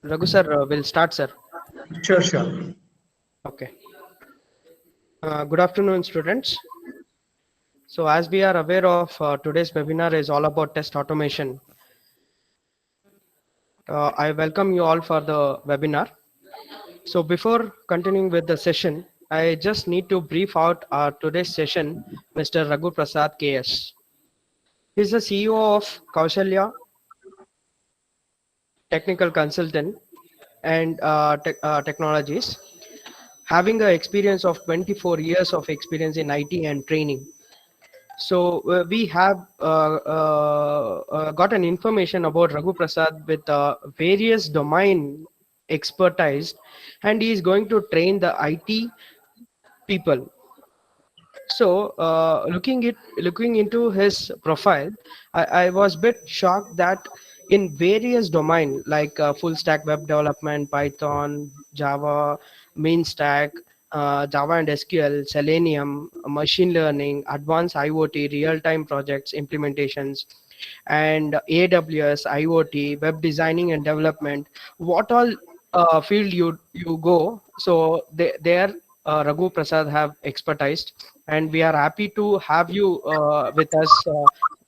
Raghu sir, will start, sir. Sure, sure. Okay. Good afternoon, students. So, as we are aware of, today's webinar is all about test automation. I welcome you all for the webinar. So, before continuing with the session, I just need to brief out our today's session, Mr. Raghu Prasad KS. He's the CEO of Kaushalya Technical Consultant and Technologies, having an experience of 24 years of experience in IT and training. So we have got an information about Raghu Prasad with various domain expertise, and he is going to train the IT people. So looking into his profile, I was a bit shocked that in various domain like full stack web development, Python, Java, main stack, Java and SQL, Selenium, machine learning, advanced IoT, real-time projects implementations, and AWS, IoT, web designing and development. What all field you go? So there Raghu Prasad have expertised, and we are happy to have you with us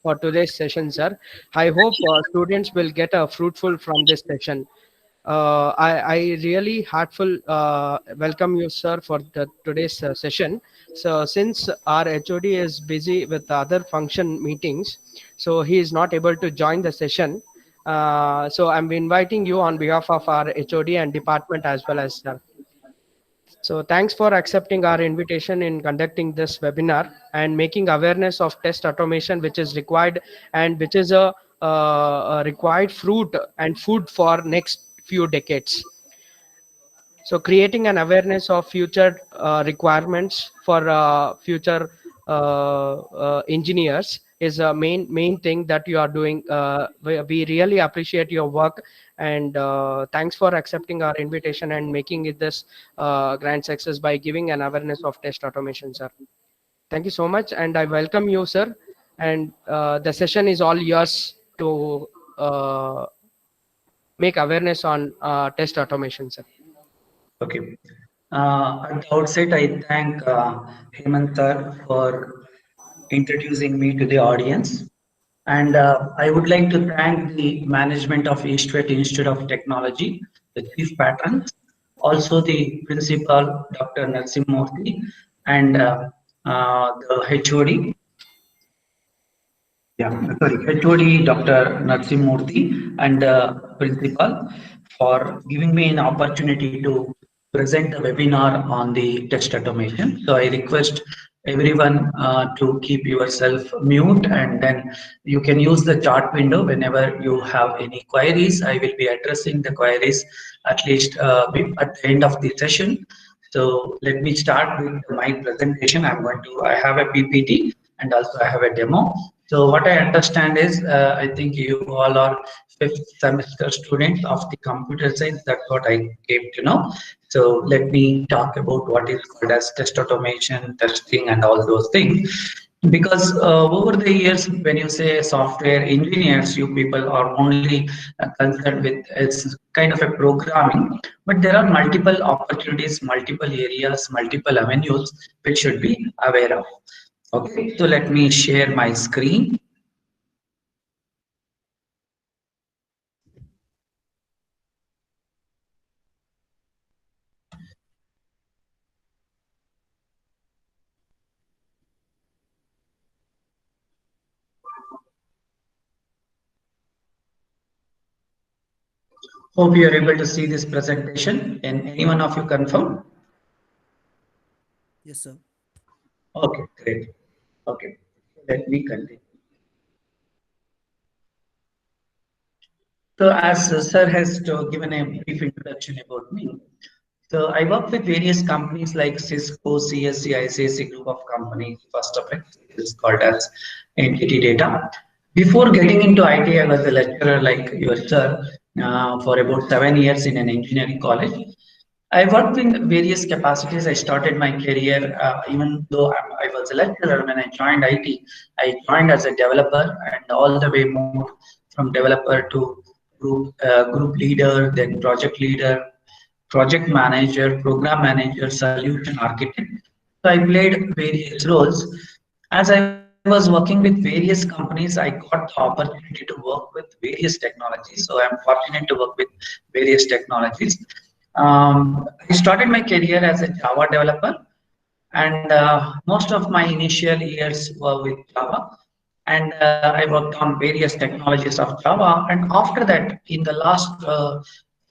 for today's session, sir. I hope students will get a fruitful from this session. I really heartful welcome you, sir, for today's session. So since our HOD is busy with other function meetings, so he is not able to join the session. So I'm inviting you on behalf of our HOD and department as well as sir. So thanks for accepting our invitation in conducting this webinar and making awareness of test automation, which is required and which is a required fruit and food for next few decades. So creating an awareness of future requirements for future engineers is a main thing that you are doing. We really appreciate your work, and thanks for accepting our invitation and making it this grand success by giving an awareness of test automation, sir. Thank you so much, and I welcome you, sir. And the session is all yours to make awareness on test automation, sir. Okay. At the outset, I thank Hemant sir for introducing me to the audience. And I would like to thank the management of EastWest Institute of Technology, the chief patrons, also the principal, Dr. Narsimurthy, and the HOD, HOD Dr. Narsimurthy, and principal for giving me an opportunity to present the webinar on the test automation. So I request everyone to keep yourself mute, and then you can use the chat window whenever you have any queries. I will be addressing the queries at least at the end of the session. So let me start with my presentation. I have a PPT and also I have a demo. So what I understand is, I think you all are fifth semester students of the computer science. That's what I came to know. So let me talk about what is called as test automation, testing, and all those things. Because over the years, when you say software engineers, you people are only concerned with it's kind of a programming, but there are multiple opportunities, multiple areas, multiple avenues which should be aware of. Okay, so let me share my screen. Hope you are able to see this presentation. And any one of you confirm? Yes, sir. Okay, great. Okay, let me continue. So as sir has given a brief introduction about me, so I work with various companies like Cisco, CSC, ICSC group of companies. First of it is called as Entity Data. Before getting into IT, I was a lecturer like your sir for about 7 years in an engineering college. I worked in various capacities. I started my career, even though I was a lecturer when I joined IT. I joined as a developer and all the way moved from developer to group leader, then project leader, project manager, program manager, solution architect. So I played various roles. As I was working with various companies, I got the opportunity to work with various technologies. So I'm fortunate to work with various technologies. I started my career as a Java developer, and most of my initial years were with Java. And I worked on various technologies of Java. And after that, in the last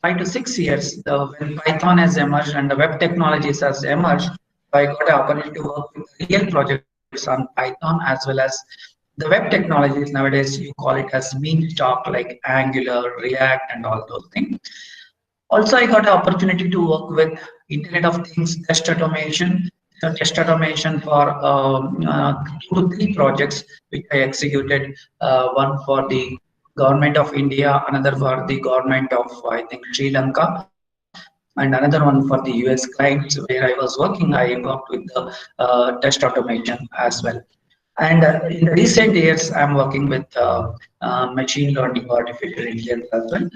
5 to 6 years, when Python has emerged and the web technologies has emerged, I got an opportunity to work with real projects on Python as well as the web technologies. Nowadays, you call it as meme stock like Angular, React, and all those things. Also, I got an opportunity to work with Internet of Things test automation. So test automation for 2 to 3 projects which I executed. One for the government of India, another for the government of I think Sri Lanka, and another one for the US clients where I was working. I worked with the test automation as well. And in the recent years, I'm working with machine learning, artificial intelligence as well.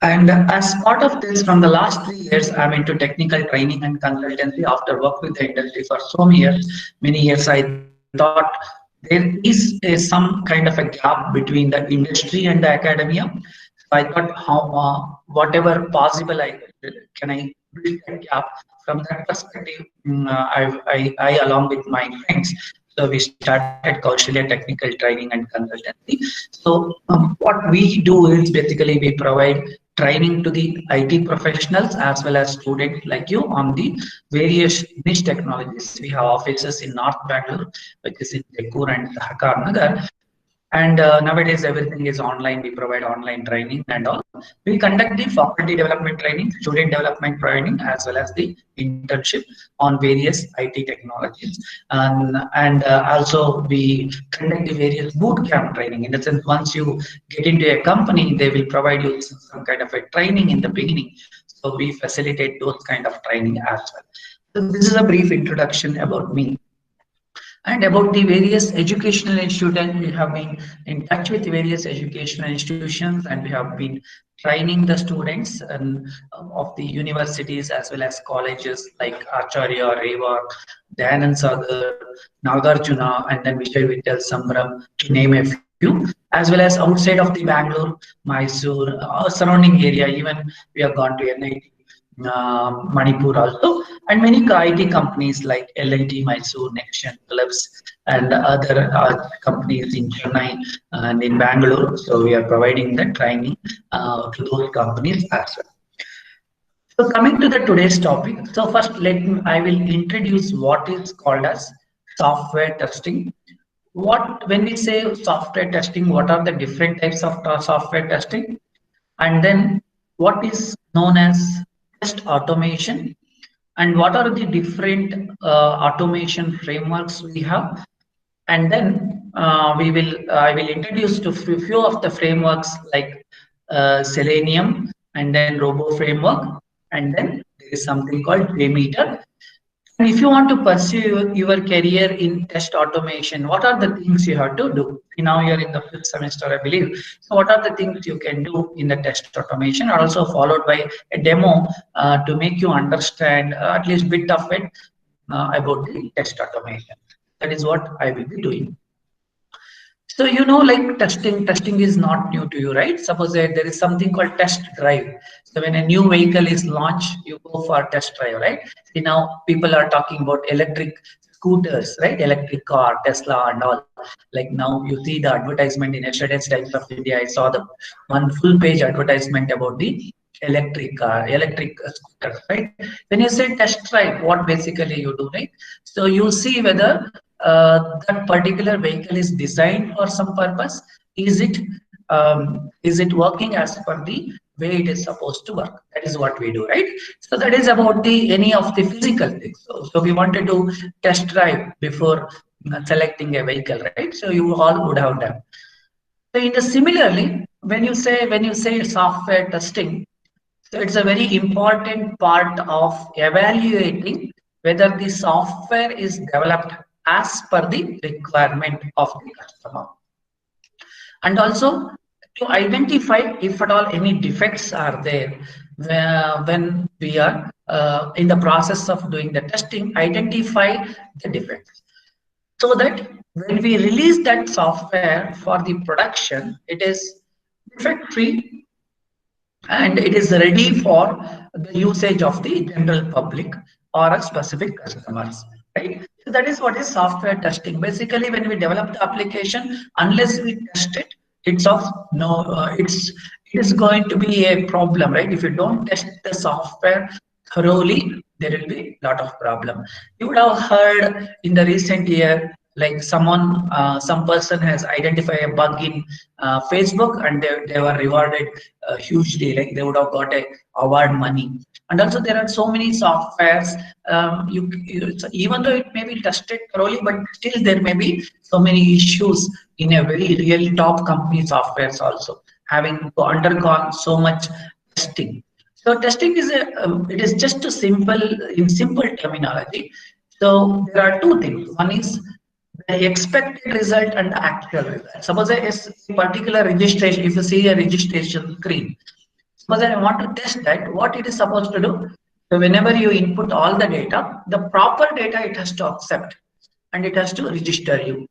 And as part of this, from the last 3 years, I'm into technical training and consultancy. After work with the industry for so many years, I thought there is some kind of a gap between the industry and the academia. So I thought, how whatever possible can I bridge that gap. From that perspective, I along with my friends, so we started Kaushalya Technical Training and Consultancy. So what we do is basically we provide training to the IT professionals as well as students like you on the various niche technologies. We have offices in North Bangalore, which is in Jaipur and Sahakar Nagar. And nowadays everything is online. We provide online training and all. We conduct the faculty development training, student development training, as well as the internship on various IT technologies. And also we conduct the various boot camp training. In the sense, once you get into a company, they will provide you some kind of a training in the beginning. So we facilitate those kind of training as well. So this is a brief introduction about me. And about the various educational institutions, we have been in touch with various educational institutions, and we have been training the students of the universities as well as colleges like Acharya, Reva, Dayanand Sagar, Nagarjuna, and then Vijay Vittal Sambram, to name a few, as well as outside of the Bangalore, Mysore, surrounding area. Even we have gone to NIT Manipur also, and many IT companies like L&T, Mysore, Nextion, Philips, and other companies in Chennai and in Bangalore. So we are providing the training to those companies as well. So coming to the today's topic. So first, I will introduce what is called as software testing. When we say software testing, what are the different types of software testing? And then what is known as test automation, and what are the different automation frameworks we have. And then I will introduce to few of the frameworks like Selenium, and then Robo framework, and then there is something called JMeter. And if you want to pursue your career in test automation, what are the things you have to do? Now you're in the 5th semester, I believe. So what are the things you can do in the test automation? Also followed by a demo to make you understand at least bit of it about the test automation. That is what I will be doing. So like testing is not new to you, right? Suppose that there is something called test drive. So when a new vehicle is launched, you go for test drive, right? See, now people are talking about electric scooters, right? Electric car, Tesla and all. Like now you see the advertisement in yesterday's Times of India. I saw the one full page advertisement about the electric car, electric scooters, right? When you say test drive, what basically you do, right? So you see whether that particular vehicle is designed for some purpose. Is it working as per the way it is supposed to work? That is what we do, right? So that is about the any of the physical things. So we wanted to test drive before selecting a vehicle, right? So you all would have done. So in the similarly, when you say software testing, so it's a very important part of evaluating whether the software is developed as per the requirement of the customer. And also to identify if at all any defects are there when we are in the process of doing the testing, identify the defects so that when we release that software for the production, it is defect free and it is ready for the usage of the general public or a specific customers, right? So that is what is software testing. Basically, when we develop the application, unless we test it, it's of no, it is going to be a problem, right? If you don't test the software thoroughly, there will be a lot of problem. You would have heard in the recent year, like some person has identified a bug in Facebook, and they were rewarded hugely, like they would have got a award money. And also there are so many softwares, so even though it may be tested thoroughly, but still there may be so many issues in a very real top company softwares also, having undergone so much testing. So testing is it is just a simple, in simple terminology. So there are two things. One is the expected result and the actual result. Suppose a particular registration, if you see a registration screen, suppose I want to test that, what it is supposed to do. So whenever you input all the data, the proper data it has to accept and it has to register you.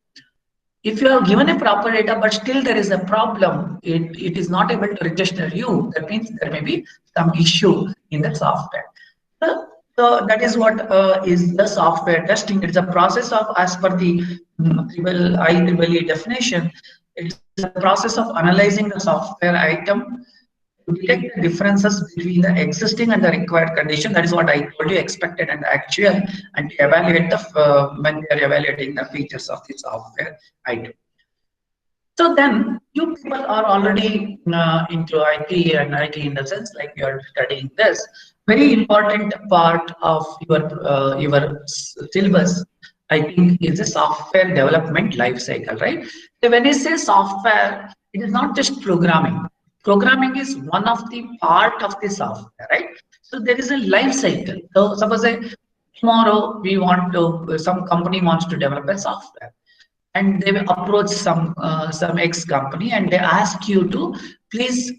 If you have given a proper data, but still there is a problem, it is not able to register you, that means there may be some issue in the software. So that is what is the software testing. It's a process of, as per the IEEE definition, it's a process of analyzing the software item to detect the differences between the existing and the required condition. That is what I told you, expected and actual, and to evaluate the when we are evaluating the features of the software item. So then you people are already into IT, and IT in the sense like you are studying this. Very important part of your syllabus, I think, is the software development life cycle, right? So when you say software, it is not just programming. Programming is one of the part of the software, right? So there is a life cycle. So suppose tomorrow we want to, some company wants to develop a software, and they will approach some X company and they ask you to please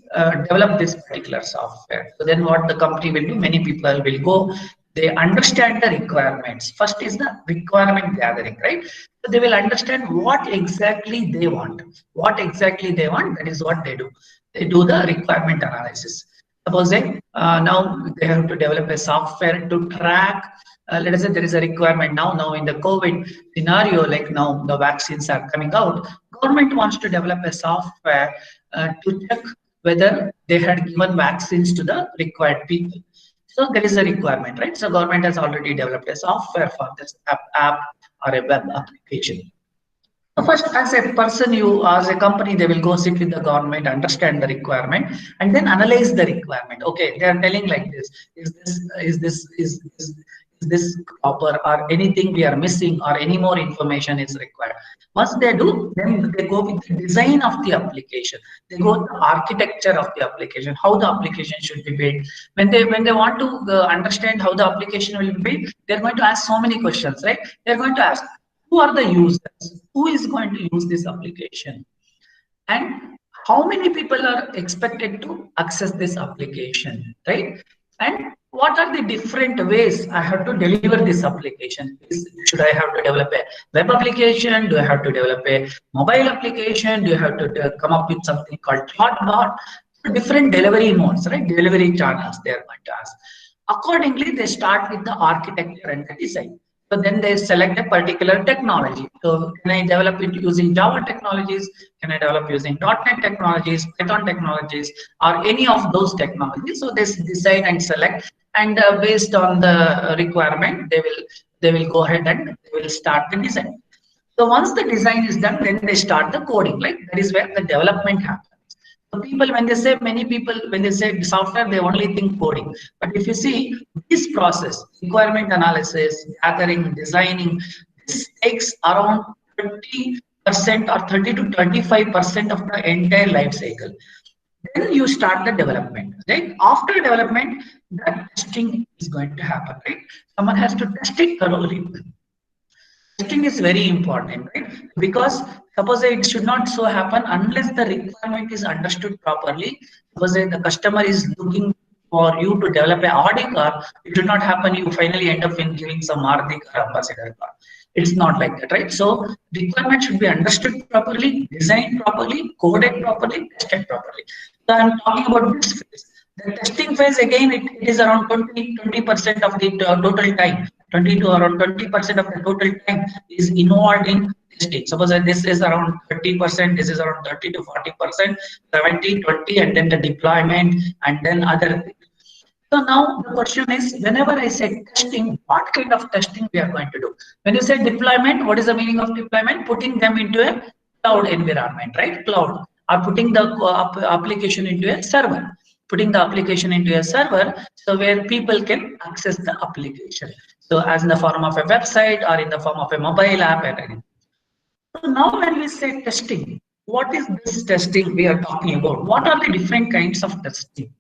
develop this particular software. So then what the company will do, many people will go, they understand the requirements. First is the requirement gathering, right? So they will understand what exactly they want. What exactly they want, that is what they do. They do the requirement analysis. Suppose now they have to develop a software to track, let us say there is a requirement now in the COVID scenario, like now the vaccines are coming out, government wants to develop a software to check whether they had given vaccines to the required people. So there is a requirement, right? So government has already developed a software for this app or a web application. So first, as a person, you as a company, they will go sit with the government, understand the requirement, and then analyze the requirement. Okay, they are telling like this: is this proper, or anything we are missing, or any more information is required. Once they do, then they go with the design of the application. They go with the architecture of the application, how the application should be built. When they want to understand how the application will be built, they're going to ask so many questions, right? They're going to ask, who are the users? Who is going to use this application? And how many people are expected to access this application, right? And what are the different ways I have to deliver this application? Should I have to develop a web application? Do I have to develop a mobile application? Do I have to come up with something called chatbot? So different delivery modes, right? Delivery channels they are going to ask. Accordingly, they start with the architecture and the design. So then they select a particular technology. So can I develop it using Java technologies? Can I develop using .NET technologies, Python technologies, or any of those technologies? So they decide and select, and based on the requirement, they will go ahead and they will start the design. So once the design is done, then they start the coding. Like that is where the development happens. So people, when they say, many people, when they say software, they only think coding. But if you see this process, requirement analysis, gathering, designing, this takes around 30% or 30 to 35% of the entire life cycle. Then you start the development. Right? After development, the testing is going to happen. Right? Someone has to test it thoroughly. Testing is very important, right? Because Suppose it should not so happen unless the requirement is understood properly. Suppose the customer is looking for you to develop a Audi car, it should not happen. You finally end up in giving some Maruti car ambassador car. It's not like that, right? So requirement should be understood properly, designed properly, coded properly, tested properly. So I'm talking about this phase. The testing phase again, it is around 20% of the total time. 20 to around 20% of the total time is involved in testing. Suppose that this is around 30%, this is around 30 to 40%, 70, 20, and then the deployment, and then other things. So now the question is, whenever I say testing, what kind of testing we are going to do? When you say deployment, what is the meaning of deployment? Putting them into a cloud environment, right? Cloud, or putting the application into a server. Putting the application into a server, so where people can access the application. So as in the form of a website or in the form of a mobile app and anything. So now when we say testing, what is this testing we are talking about? What are the different kinds of testing?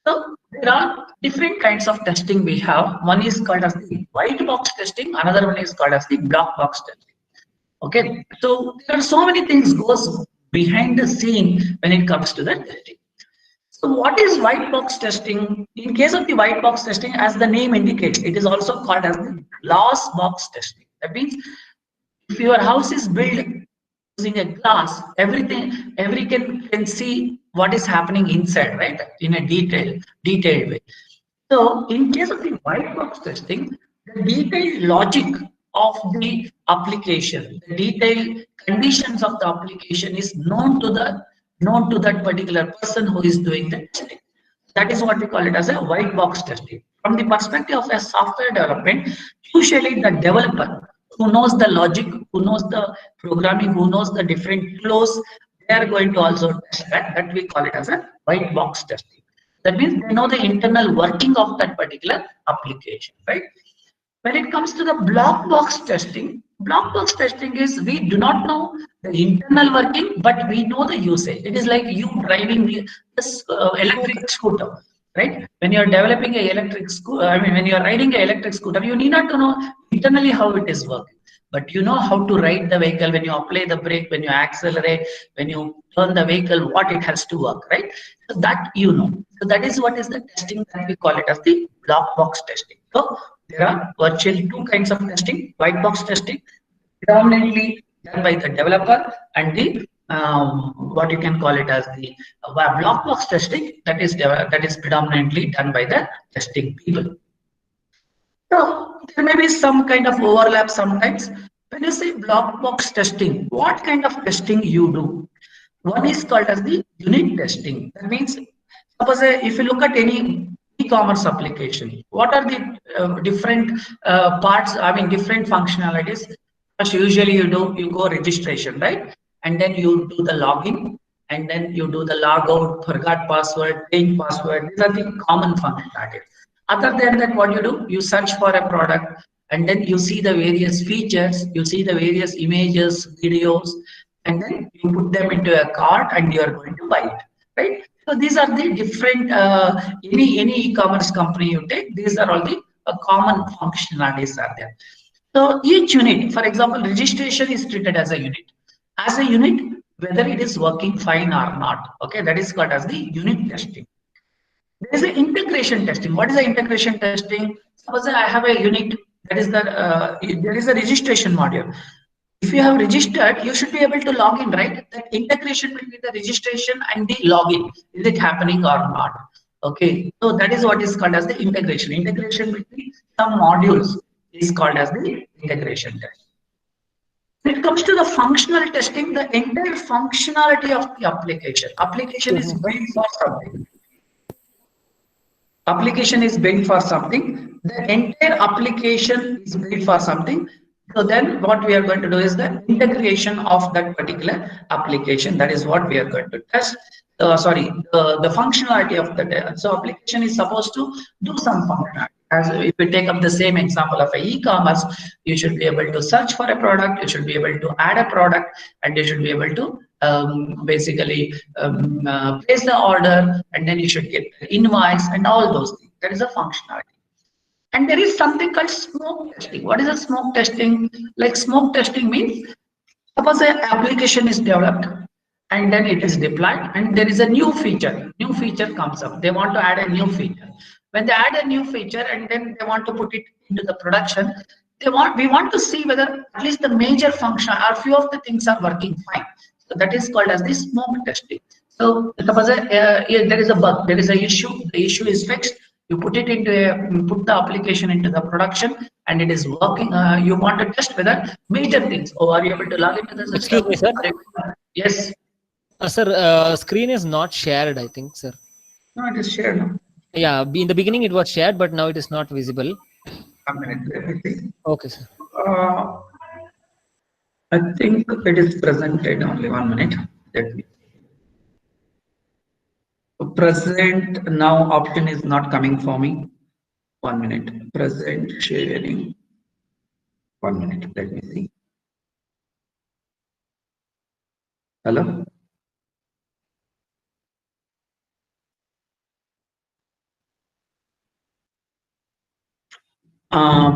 So there are different kinds of testing we have. One is called as the white box testing, another one is called as the black box testing. Okay, so there are so many things goes behind the scene when it comes to the testing. So what is white box testing? In case of the white box testing, as the name indicates, it is also called as the glass box testing. That means if your house is built using a glass, every can see what is happening inside, right? In a detailed way. So in case of the white box testing, the detailed logic of the application, the detailed conditions of the application is known to that particular person who is doing the testing. That is what we call it as a white box testing. From the perspective of a software development, usually the developer who knows the logic, who knows the programming, who knows the different flows, they are going to also test that. That we call it as a white box testing. That means they know the internal working of that particular application, right? When it comes to the black box testing is we do not know the internal working, but we know the usage. It is like you driving this electric scooter, right? When you are developing a electric scooter, I mean, when you are riding an electric scooter, you need not to know internally how it is working, but you know how to ride the vehicle. When you apply the brake, when you accelerate, when you turn the vehicle, what it has to work, right? So that you know. So that is what is the testing that we call it as the black box testing. So there are virtually two kinds of testing: white box testing, predominantly done by the developer, and the what you can call it as the black box testing, that is predominantly done by the testing people. So there may be some kind of overlap sometimes. When you say black box testing, what kind of testing you do? One is called as the unit testing. That means, suppose if you look at any e-commerce application, what are the different parts? I mean, different functionalities. First, usually you go registration, right? And then you do the login, and then you do the logout, forgot password, change password. These are the common functionalities. Other than that, what you do, you search for a product, and then you see the various features, you see the various images, videos, and then you put them into a cart and you are going to buy it, right? So these are the different, any e-commerce company you take, these are all the common functionalities are there. So each unit, for example, registration is treated as a unit. As a unit, whether it is working fine or not, okay, that is called as the unit testing. There is an integration testing. What is the integration testing? Suppose I have a unit, that is there is a registration module. If you have registered, you should be able to log in, right? That integration between the registration and the login, is it happening or not? Okay, so that is what is called as the integration. Integration between some modules is called as the integration test. When it comes to the functional testing, the entire functionality of the application is built for something. Application is built for something. The entire application is built for something. So then what we are going to do is the integration of that particular application. That is what we are going to test. The functionality of the so application is supposed to do some functionality. As if we take up the same example of a e-commerce, you should be able to search for a product, you should be able to add a product, and you should be able to basically place the order, and then you should get the invoice and all those things. That is a functionality. And there is something called smoke testing. What is a smoke testing? Like smoke testing means Suppose an application is developed and then it is deployed and there is a new feature comes up. They want to add a new feature. When they add a new feature and then they want to put it into the production, we want to see whether at least the major function or few of the things are working fine. So that is called as the smoke testing. So suppose there is a bug, there is an issue, the issue is fixed. You put it into put the application into the production and it is working. You want to test whether major things. Oh, are you able to log into the Excuse system? me, sir. Yes. Sir, screen is not shared, I think, sir. No, it is shared now. Yeah, in the beginning it was shared, but now it is not visible. A minute, let me see. Okay, sir. Uh, I think it is presented only 1 minute. Let me. Present now option is not coming for me. 1 minute. Present sharing. 1 minute. Let me see. Hello.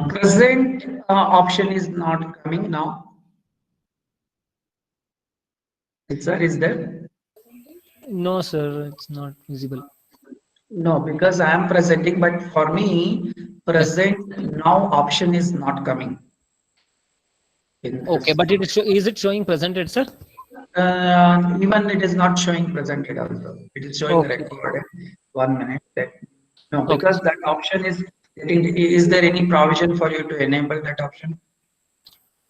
Present option is not coming now. Is there? No, sir, it's not visible. No, because I am presenting, but for me, Yes. present now option is not coming. Okay, but is it showing presented, sir? Even it is not showing presented also. It is showing Okay. recorded. 1 minute. No, Okay. because that option is getting. Is there any provision for you to enable that option?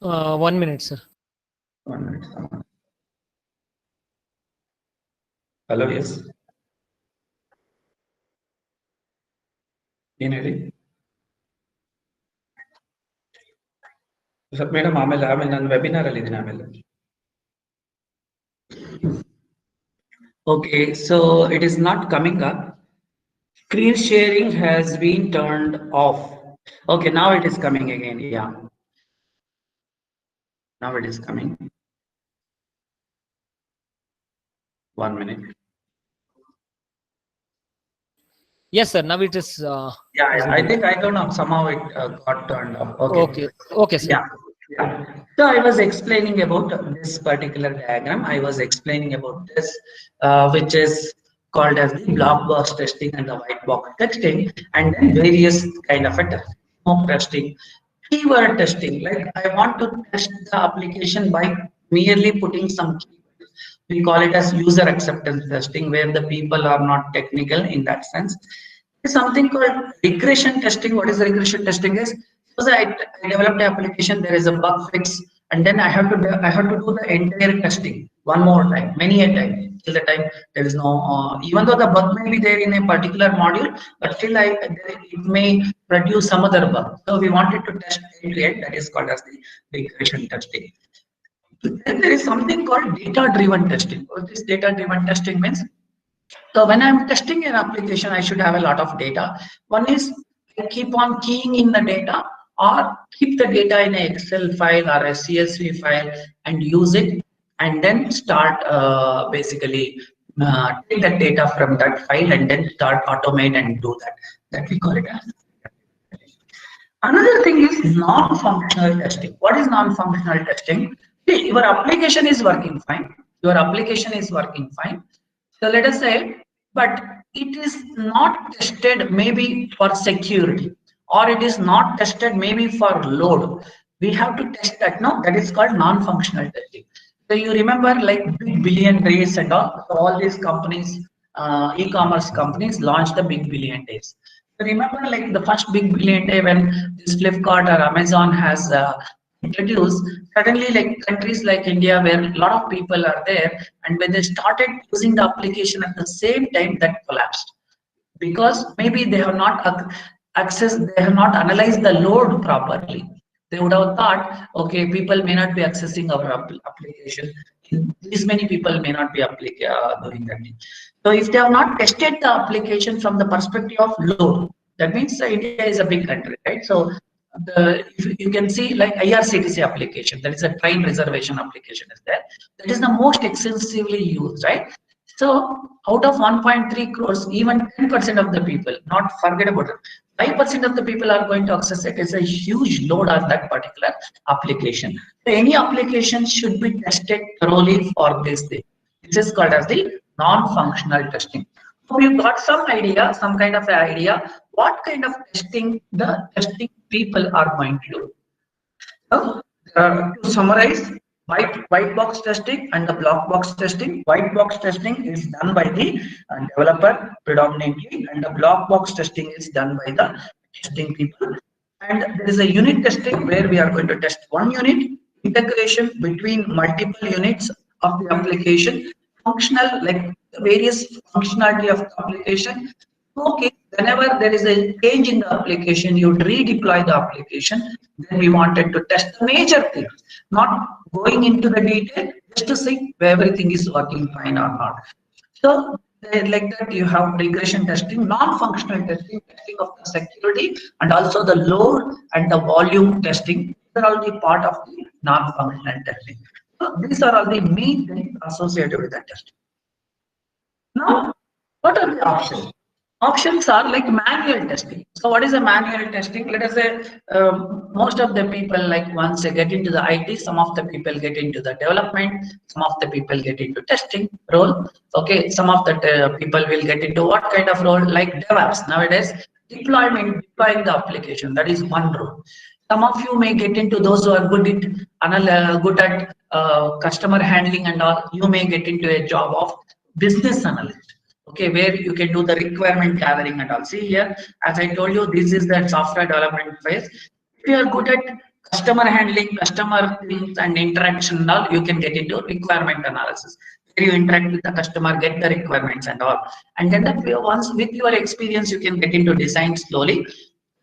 1 minute, sir. 1 minute. Hello, yes. ಏನು ಹೇಳಿ sir madam ಆಮೇಲೆ ನಾನು webinar ಅಲ್ಲಿ ಇದ್ದೀನಿ ಆಮೇಲೆ Okay, so it is not coming up. Screen sharing has been turned off. Okay, now it is coming again. Yeah. Now it is coming. 1 minute. Yes, sir. Now it is. Yeah, I think I don't know. Somehow it got turned off. Okay. Okay. Okay, sir. Yeah. Yeah. So I was explaining about this particular diagram. I was explaining about this, which is called as the blockbuster testing and the white box testing, and then various kind of a testing, smoke testing, keyword testing. Like I want to test the application by merely putting some keywords. We call it as user acceptance testing, where the people are not technical in that sense. There's something called regression testing. What is regression testing is? Suppose I developed an application, there is a bug fix, and then I have to do the entire testing one more time, many a time, till the time there is no. Even though the bug may be there in a particular module, but still it may produce some other bug. So we wanted to test end to end. That is called as the regression testing. Then there is something called data-driven testing. What this data-driven testing means? So when I'm testing an application, I should have a lot of data. One is I keep on keying in the data or keep the data in an Excel file or a CSV file and use it and then start basically take that data from that file and then start automate and do that. That we call it as. Another thing is non-functional testing. What is non-functional testing? See, your application is working fine. Your application is working fine. So let us say, but it is not tested maybe for security, or it is not tested maybe for load. We have to test that now. That is called non-functional testing. So you remember like big billion days and all. So all these companies, e-commerce companies launched the big billion days. So remember like the first big billion day when this Flipkart or Amazon has introduced, suddenly like countries like India where a lot of people are there, and when they started using the application at the same time, that collapsed because maybe they have not they have not analyzed the load properly. They would have thought, okay, people may not be accessing our application. This many people may not be doing that. So if they have not tested the application from the perspective of load, that means India is a big country, right? So if you can see like IRCTC application, that is a train reservation application is there. That is the most extensively used, right? So out of 1.3 crores, even 10% of the people, not forget about it, 5% of the people are going to access it. It's a huge load on that particular application. So any application should be tested thoroughly for this thing. This is called as the non-functional testing. So you got some idea, some kind of idea, what kind of testing the testing people are going to do. So, to summarize, white box testing and the black box testing. White box testing is done by the developer predominantly, and the black box testing is done by the testing people. And there is a unit testing where we are going to test one unit, integration between multiple units of the application, functional, like various functionality of the application. Okay, whenever there is a change in the application, you redeploy the application. Then we wanted to test the major things, not going into the detail, just to see whether everything is working fine or not. So like that, you have regression testing, non-functional testing, testing of the security, and also the load and the volume testing. These are all the part of the non-functional testing. So these are all the main things associated with the testing. Now, what are the options? Options are like manual testing. So what is a manual testing? Let us say most of the people, like once they get into the IT, some of the people get into the development, some of the people get into testing role. Okay, some of the people will get into what kind of role, like DevOps nowadays, deploying the application. That is one role. Some of you may get into those who are good at customer handling and all. You may get into a job of business analyst. Okay, where you can do the requirement gathering and all. See here, as I told you, this is the software development phase. If you are good at customer handling, customer things and interaction and all, you can get into requirement analysis. Where you interact with the customer, get the requirements and all. And then once with your experience, you can get into design slowly.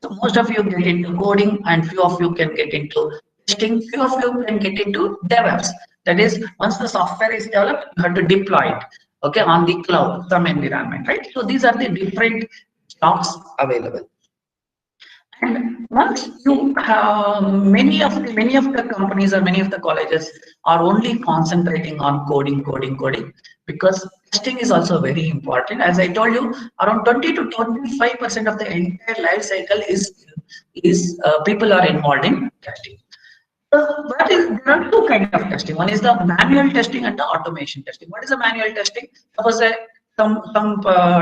So most of you get into coding and few of you can get into testing, few of you can get into DevOps. That is, once the software is developed, you have to deploy it, okay, on the cloud, some environment, right? So these are the different jobs available. And once you have many of the companies or many of the colleges are only concentrating on coding, because testing is also very important. As I told you, around 20 to 25% of the entire life cycle is people are involved in testing. There are two kinds of testing. One is the manual testing and the automation testing. What is the manual testing? Suppose some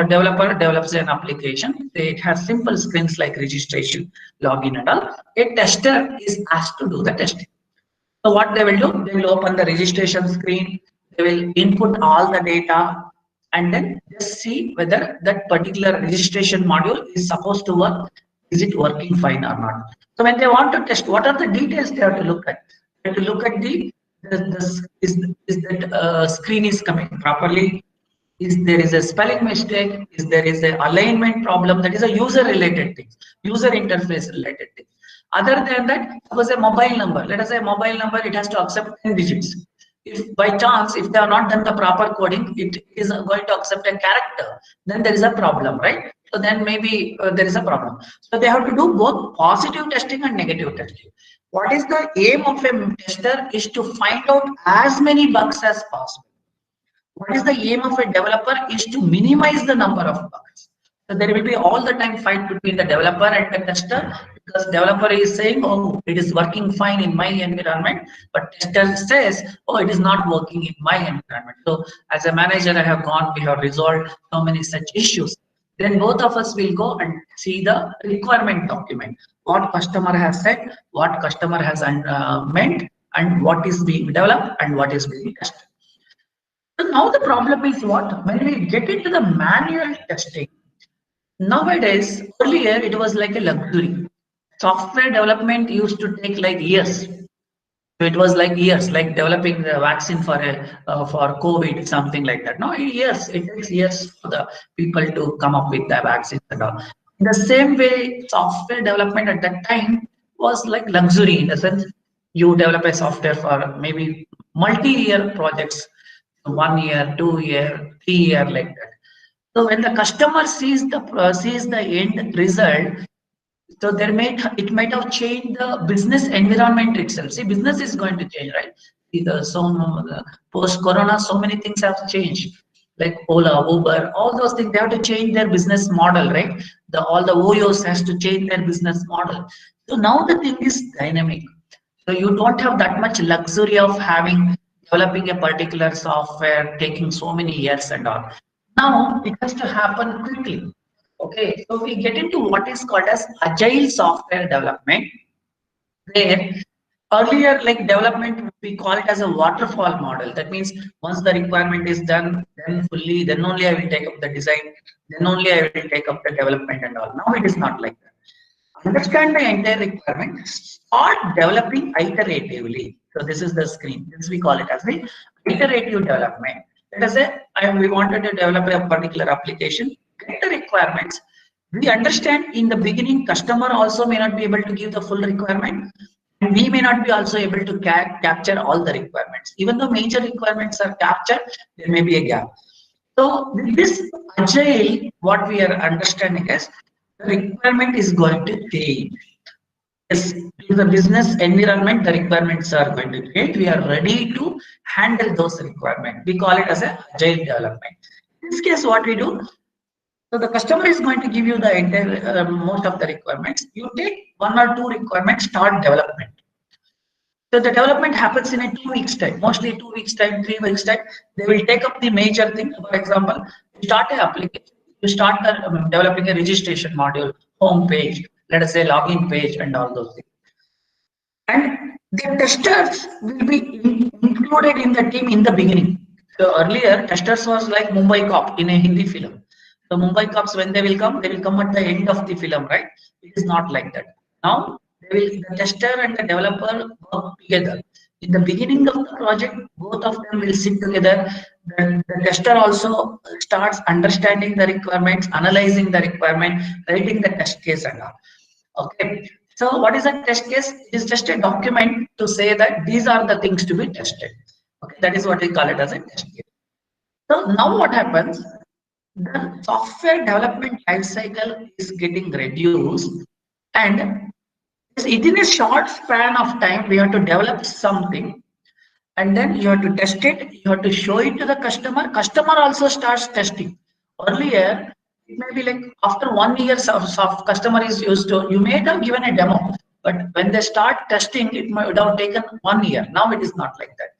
developer develops an application. It has simple screens like registration, login and all. A tester is asked to do the testing. So what they will do? They will open the registration screen. They will input all the data and then just see whether that particular registration module is supposed to work. Is it working fine or not? So when they want to test, what are the details they have to look at? They have to look at is that screen is coming properly? Is there is a spelling mistake? Is there is a alignment problem? That is a user related thing, user interface related thing. Other than that, suppose a mobile number. Let us say a mobile number, it has to accept 10 digits. If by chance, if they have not done the proper coding, it is going to accept a character, then there is a problem, right? So then maybe there is a problem. So they have to do both positive testing and negative testing. What is the aim of a tester is to find out as many bugs as possible. What is the aim of a developer is to minimize the number of bugs. So there will be all the time fight between the developer and the tester, because developer is saying, oh, it is working fine in my environment, but tester says, oh, it is not working in my environment. So as a manager, I have gone, we have resolved so many such issues. Then both of us will go and see the requirement document, what customer has said, what customer has meant, and what is being developed and what is being tested. So now the problem is what? When we get into the manual testing, nowadays, earlier it was like a luxury. Software development used to take like years. So it was like years, like developing the vaccine for for COVID, something like that. No, years. It takes years for the people to come up with the vaccines and all. In the same way, software development at that time was like luxury, in the sense you develop a software for maybe multi-year projects, 1 year, 2 year, 3 year, like that. So when the customer sees the end result, so it might have changed the business environment itself. See, business is going to change, right? See, the post-corona, so many things have changed. like Ola, Uber, all those things, they have to change their business model, right? All the OYOs has to change their business model. So now the thing is dynamic. So you don't have that much luxury of developing a particular software, taking so many years and all. Now it has to happen quickly. Okay, so we get into what is called as agile software development, where earlier, like development, we call it as a waterfall model. That means once the requirement is done, then fully, then only I will take up the design, then only I will take up the development and all. Now it is not like that. Understand the entire requirement, start developing iteratively. So this is the screen. This we call it as the iterative development. Let us say we wanted to develop a particular application, get the requirements. We understand in the beginning, customer also may not be able to give the full requirement, and we may not be also able to capture all the requirements. Even though major requirements are captured, there may be a gap. So with this agile, what we are understanding is the requirement is going to change. Yes, in the business environment, the requirements are going to change. We are ready to handle those requirements. We call it as a agile development. In this case, what we do, so the customer is going to give you the entire most of the requirements. You take one or two requirements, start development. So the development happens in a 2 weeks time, mostly 2 weeks time, 3 weeks time. They will take up the major thing. For example, you start an application, you start developing a registration module, home page, let us say login page, and all those things. And the testers will be included in the team in the beginning. So earlier, testers was like Mumbai Cop in a Hindi film. So Mumbai Cops, when they will come at the end of the film, right? It is not like that. Now, the tester and the developer work together. In the beginning of the project, both of them will sit together. The tester also starts understanding the requirements, analyzing the requirement, writing the test case and all. Okay. So what is a test case? It is just a document to say that these are the things to be tested. Okay, that is what we call it as a test case. So now what happens? The software development life cycle is getting reduced, and within a short span of time, we have to develop something, and then you have to test it, you have to show it to the customer also starts testing. Earlier, it may be like after 1 year of customer is used to, you may have given a demo, but when they start testing, it might have taken 1 year. Now it is not like that.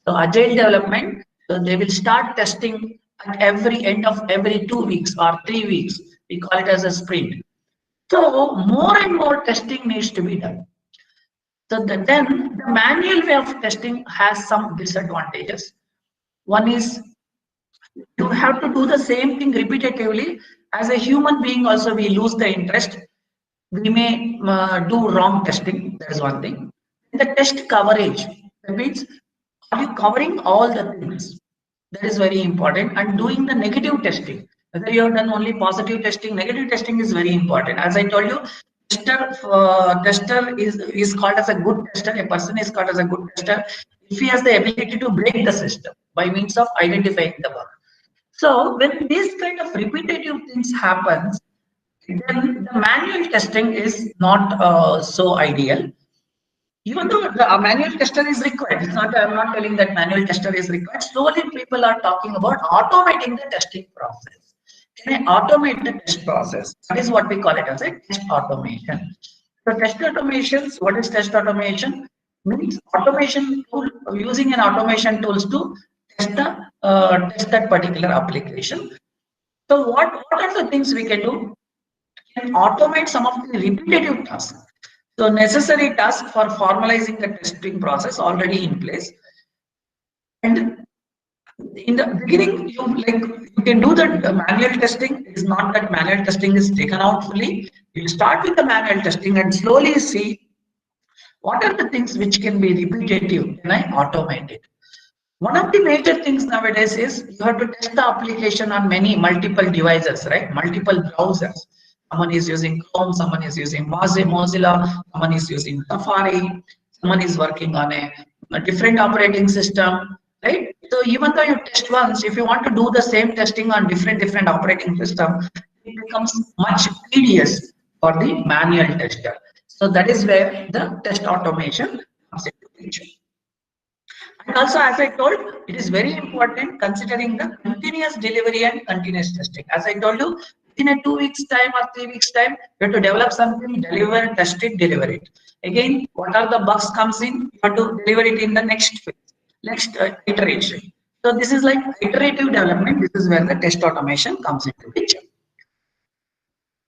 So agile development, so they will start testing at every end of every 2 weeks or 3 weeks. We call it as a sprint. So more and more testing needs to be done. So then the manual way of testing has some disadvantages. One is you have to do the same thing repetitively. As a human being also, we lose the interest. We may do wrong testing. That is one thing. The test coverage, that means are you covering all the things? That is very important. And doing the negative testing, whether you have done only positive testing, negative testing is very important. As I told you, tester is called as a good tester. A person is called as a good tester if he has the ability to break the system by means of identifying the bug. So when these kind of repetitive things happens, then the manual testing is not so ideal. Even though the manual tester is required, it's not. I'm not telling that manual tester is required. Slowly, people are talking about automating the testing process. Can I automate the test process? That is what we call it as a test automation. So test automations. What is test automation? Means automation tool, using an automation tools to test that particular application. So what are the things we can do? Can automate some of the repetitive tasks. So necessary task for formalizing the testing process already in place. And in the beginning, you can do that manual testing. It is not that manual testing is taken out fully. You start with the manual testing and slowly see what are the things which can be repetitive. Can I automate it? One of the major things nowadays is you have to test the application on multiple devices, right? Multiple browsers. Someone is using Chrome, someone is using Mozilla, someone is using Safari, someone is working on a different operating system, right? So even though you test once, if you want to do the same testing on different operating system, it becomes much tedious for the manual tester. So that is where the test automation comes into picture. And also, as I told, it is very important considering the continuous delivery and continuous testing. As I told you, within a 2 weeks time or 3 weeks time, you have to develop something, deliver, test it, deliver it. Again, what are the bugs comes in? You have to deliver it in the next phase, next iteration. So this is like iterative development. This is where the test automation comes into picture.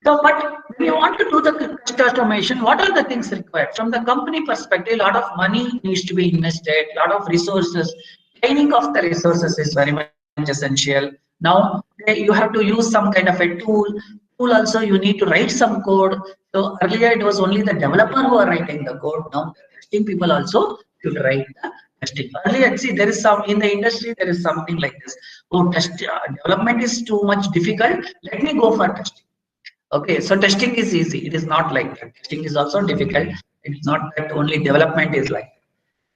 So, but when you want to do the test automation, what are the things required? From the company perspective, a lot of money needs to be invested, a lot of resources. Training of the resources is very much essential. Now, you have to use some kind of a tool. Tool also, you need to write some code. So earlier it was only the developer who are writing the code. Now, the testing people also should write the testing. Earlier, see, there is some in the industry, there is something like this. Oh, development is too much difficult. Let me go for testing. Okay, so testing is easy. It is not like that. Testing is also difficult. It's not that only development is like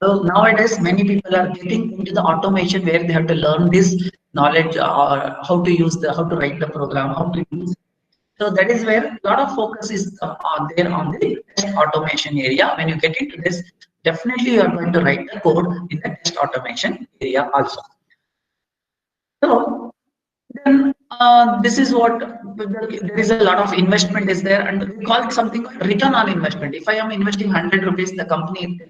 that. So nowadays, many people are getting into the automation where they have to learn this knowledge, how to use how to write the program, how to use. So that is where a lot of focus is there on the test automation area. When you get into this, definitely you are going to write the code in the test automation area also. So then this is what there is a lot of investment is there, and we call it something called return on investment. If I am investing 100 rupees, the company,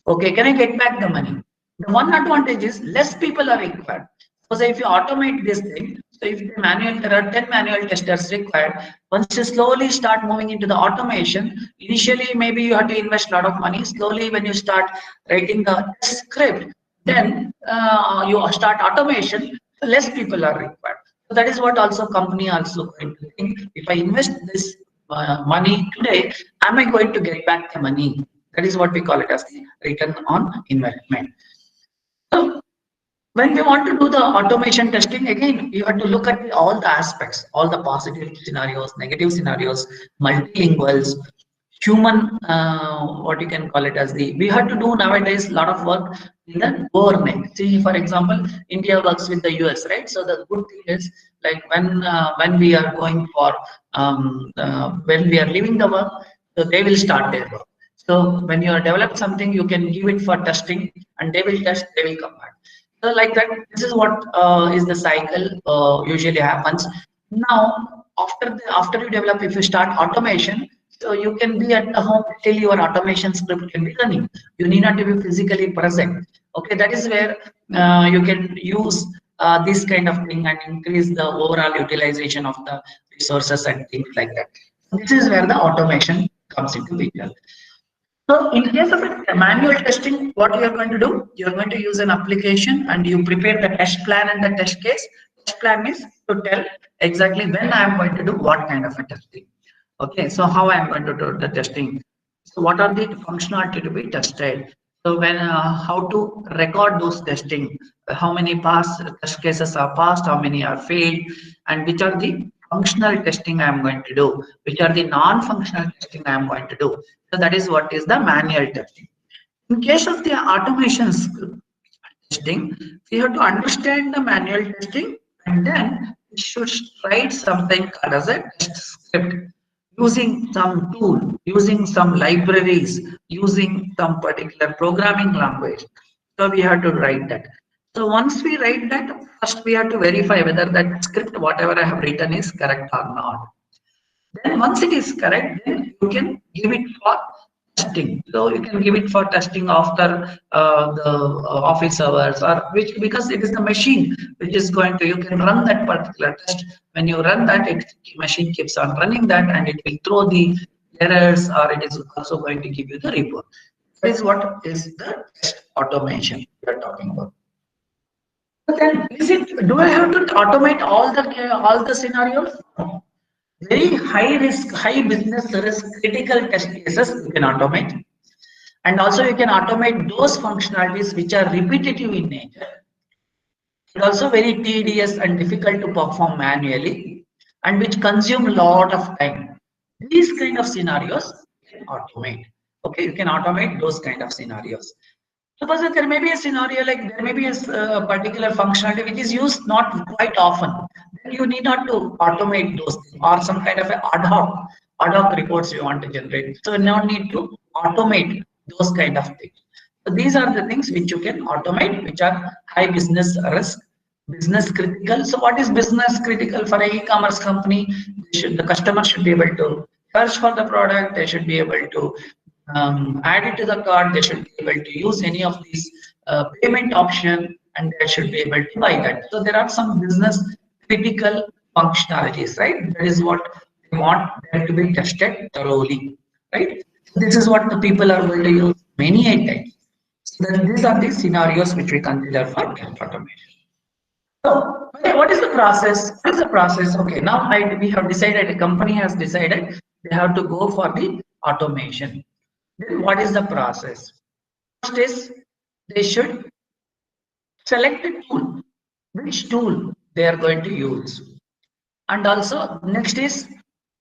okay, can I get back the money? The one advantage is less people are required. So say if you automate this thing, so if there are 10 manual testers required, once you slowly start moving into the automation, initially maybe you have to invest a lot of money. Slowly when you start writing the script, then you start automation, less people are required. So that is what also company also going to think. If I invest this money today, am I going to get back the money? That is what we call it as the return on investment. So when we want to do the automation testing, again, you have to look at all the aspects, all the positive scenarios, negative scenarios, multilinguals, human, what you can call it as we have to do nowadays a lot of work in the overnight. See, for example, India works with the US, right? So the good thing is like when we are going for when we are leaving the work, so they will start their work. So when you are developed something, you can give it for testing, and they will test, they will come back. So like that, this is what is the cycle usually happens. Now, after you develop, if you start automation, so you can be at the home till your automation script can be running. You need not to be physically present. Okay, that is where you can use this kind of thing and increase the overall utilization of the resources and things like that. This is where the automation comes into picture. So in case of a manual testing, what you are going to do, you are going to use an application and you prepare the test plan and the test case. Test plan is to tell exactly when I am going to do what kind of a testing. Okay, so how I am going to do the testing. So what are the functionality to be tested? So when how to record those testing, how many test cases are passed, how many are failed, and which are the functional testing I am going to do, which are the non-functional testing I am going to do. So that is what is the manual testing. In case of the automation testing, we have to understand the manual testing, and then we should write something called as a test script using some tool, using some libraries, using some particular programming language. So we have to write that. So once we write that, first we have to verify whether that script, whatever I have written, is correct or not. Then once it is correct, then you can give it for testing. So you can give it for testing after the office hours, or which, because it is the machine which is going to, you can run that particular test. When you run that, machine keeps on running that, and it will throw the errors, or it is also going to give you the report. That is what is the test automation we are talking about. But then, do I have to automate all the scenarios? No. Very high risk, high business risk, critical test cases you can automate. And also you can automate those functionalities which are repetitive in nature. And also very tedious and difficult to perform manually, and which consume a lot of time. These kind of scenarios you can automate. Okay, you can automate those kind of scenarios. Suppose that there may be a scenario like there may be a particular functionality which is used not quite often. Then you need not to automate those things, or some kind of ad hoc reports you want to generate. So you now need to automate those kind of things. So these are the things which you can automate, which are high business risk, business critical. So what is business critical for an e-commerce company? The customer should be able to search for the product. They should be able to add it to the cart. They should be able to use any of these payment option, and they should be able to buy that. So there are some business critical functionalities, right? That is what they want them to be tested thoroughly, right? So this is what the people are going to use many a times. So then these are the scenarios which we consider for test automation. So what is the process? What is the process? Okay, now we have decided, a company has decided they have to go for the automation. Then what is the process? First is they should select a tool, which tool they are going to use. And also next is,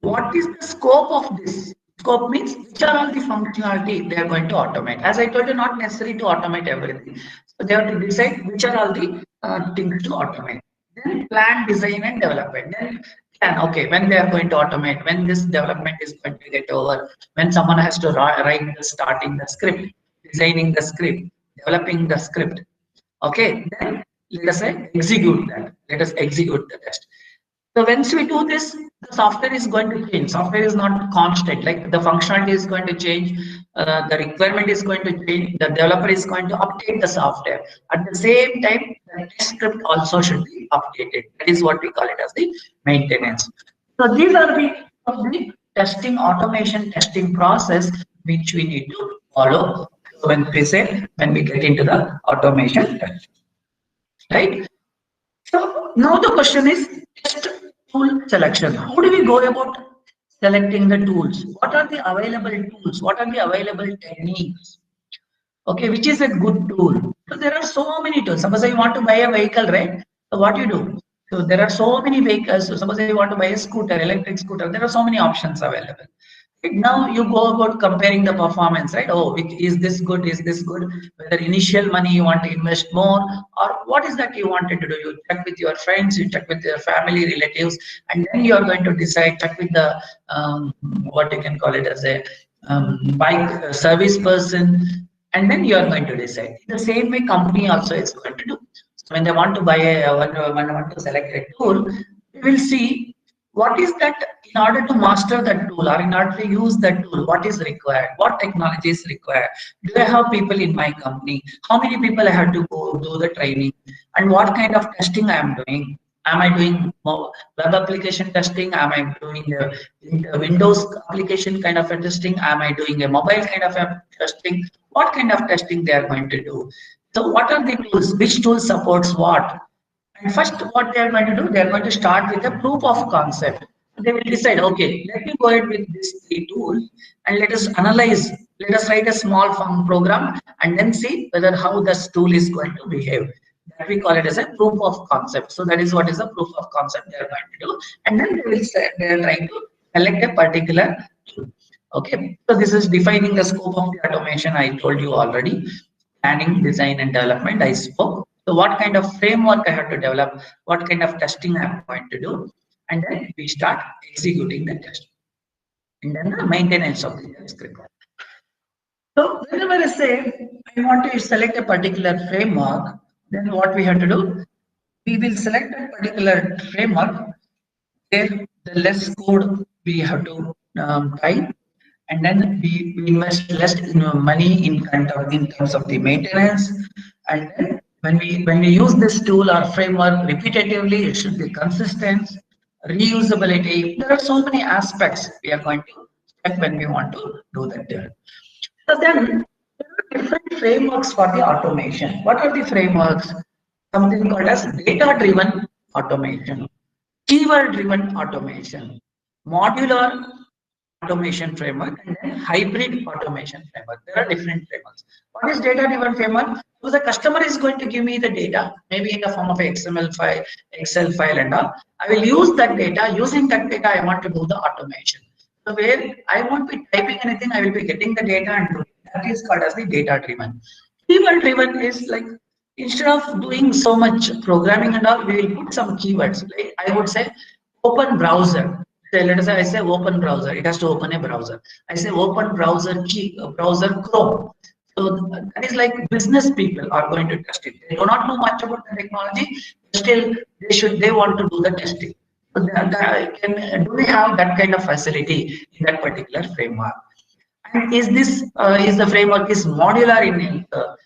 what is the scope of this? Scope means which are all the functionality they are going to automate. As I told you, not necessary to automate everything. So they have to decide which are all the things to automate. Then plan, design and development. Then plan, okay, when they are going to automate, when this development is going to get over, when someone has to write the starting the script, designing the script, developing the script. Okay, then let us say execute that. Let us execute the test. So once we do this, the software is going to change. Software is not constant. Like the functionality is going to change, the requirement is going to change. The developer is going to update the software. At the same time, the test script also should be updated. That is what we call it as the maintenance. So these are the of the testing automation testing process which we need to follow. So when we get into the automation test, right? So now the question is test tool selection. How do we go about selecting the tools? What are the available tools? What are the available techniques? Okay, which is a good tool? So there are so many tools. Suppose I want to buy a vehicle, right? So what you do? So there are so many vehicles. So suppose I want to buy a scooter, electric scooter. There are so many options available. Now you go about comparing the performance, right? Oh, is this good? Is this good? Whether initial money you want to invest more, or what is that you wanted to do? You check with your friends, you check with your family, relatives, and then you are going to decide. Check with the what you can call it as a bike service person, and then you are going to decide. The same way company also is going to do. So when they want to buy when they want to select a tool, we will see what is that in order to master that tool or in order to use that tool, what is required, what technology is required. Do I have people in my company? How many people I have to go do the training, and what kind of testing I am doing? Am I doing web application testing? Am I doing a Windows application kind of a testing? Am I doing a mobile kind of a testing? What kind of testing they are going to do? So what are the tools? Which tool supports what? And first, what they are going to do, they are going to start with a proof of concept. They will decide, okay, let me go ahead with this three tools and let us analyze. Let us write a small program and then see whether how this tool is going to behave. That we call it as a proof of concept. So that is what is a proof of concept they are going to do. And then they will say they are trying to select a particular tool. Okay, so this is defining the scope of the automation. I told you already. Planning, design, and development. I spoke. So what kind of framework I have to develop, what kind of testing I'm going to do, and then we start executing the test. And then the maintenance of the test script. So whenever I say I want to select a particular framework, then what we have to do, we will select a particular framework where the less code we have to type, and then we invest less money in terms of the maintenance. And then when we use this tool or framework repetitively, it should be consistent, reusability. There are so many aspects we are going to check when we want to do that there. So then there are different frameworks for the automation. What are the frameworks? Something called as data-driven automation, keyword-driven automation, modular automation framework, and then hybrid automation framework. There are different frameworks. What is data-driven framework? So the customer is going to give me the data, maybe in the form of XML file, Excel file, and all. I will use that data. Using that data, I want to do the automation. So where I won't be typing anything, I will be getting the data and doing. That is called as the data-driven. Keyword-driven is like, instead of doing so much programming and all, we will put some keywords. Like I would say, open browser. Say, let us say I say open browser. It has to open a browser. I say open browser browser Chrome. So that is like business people are going to test it. They do not know much about the technology, still they want to do the testing. So do we have that kind of facility in that particular framework? And is the framework is modular in nature?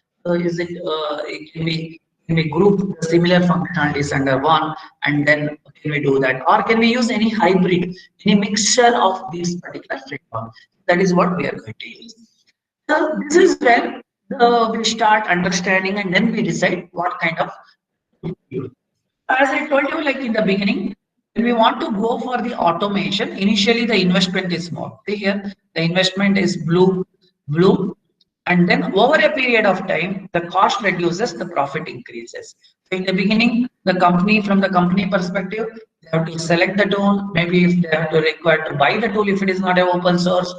Is it can we group the similar functionalities under one, and then can we do that, or can we use any hybrid, any mixture of these particular framework? That is what we are going to use. So this is where we start understanding, and then we decide what kind of tool to use. As I told you, like in the beginning, when we want to go for the automation, initially the investment is small. See here, the investment is blue, and then over a period of time, the cost reduces, the profit increases. So in the beginning, from the company perspective, they have to select the tool. Maybe if they have to require to buy the tool if it is not an open source,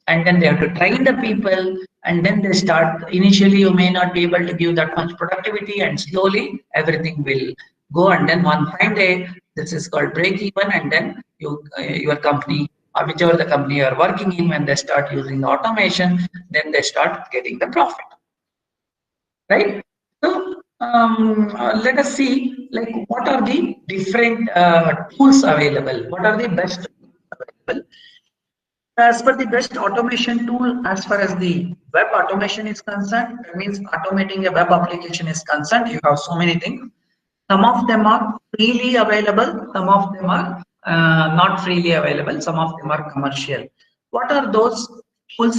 and then they have to train the people, and then they start. Initially, you may not be able to give that much productivity, and slowly everything will go, and then one fine day, this is called break even, and then your company or whichever the company you are working in, when they start using the automation, then they start getting the profit, right? So let us see, like, what are the different tools available, what are the best available. As per the best automation tool, as far as the web automation is concerned, that means automating a web application is concerned, you have so many things. Some of them are freely available, some of them are not freely available, some of them are commercial. What are those tools?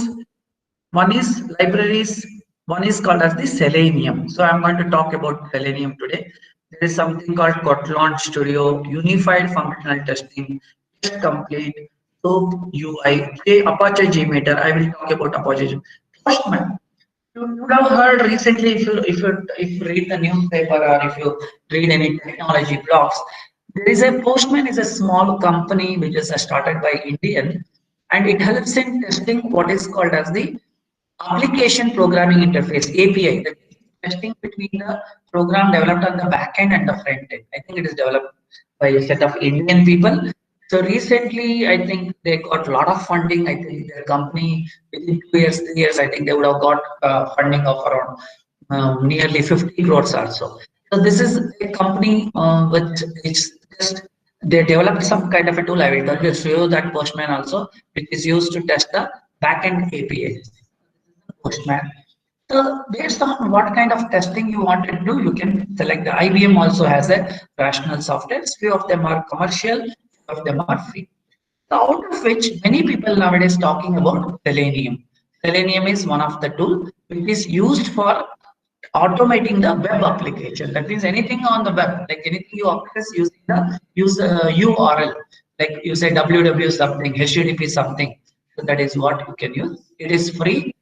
One is libraries, one is called as the Selenium. So I'm going to talk about Selenium today. There is something called Kotlin Studio, Unified Functional Testing, Test Complete, SOAP UI, Apache JMeter. I will talk about Apache. Postman. You would have heard recently, if you read the newspaper or if you read any technology blogs, there is a Postman is a small company which is started by Indian, and it helps in testing what is called as the application programming interface (API), the testing between the program developed on the back end and the front end. I think it is developed by a set of Indian people. So recently, I think they got a lot of funding. I think their company within 2 years, 3 years, I think they would have got funding of around nearly 50 crores also. So this is a company which is just they developed some kind of a tool. I will tell you, show you that Postman also, which is used to test the backend API. Postman. So based on what kind of testing you want to do, you can select. The IBM also has a rational software. Few of them are commercial, few of them are free. So out of which many people nowadays talking about Selenium. Selenium is one of the tool which is used for automating the web application. That means anything on the web, like anything you access using the URL, like you say www something, HTTP something. So that is what you can use. It is free.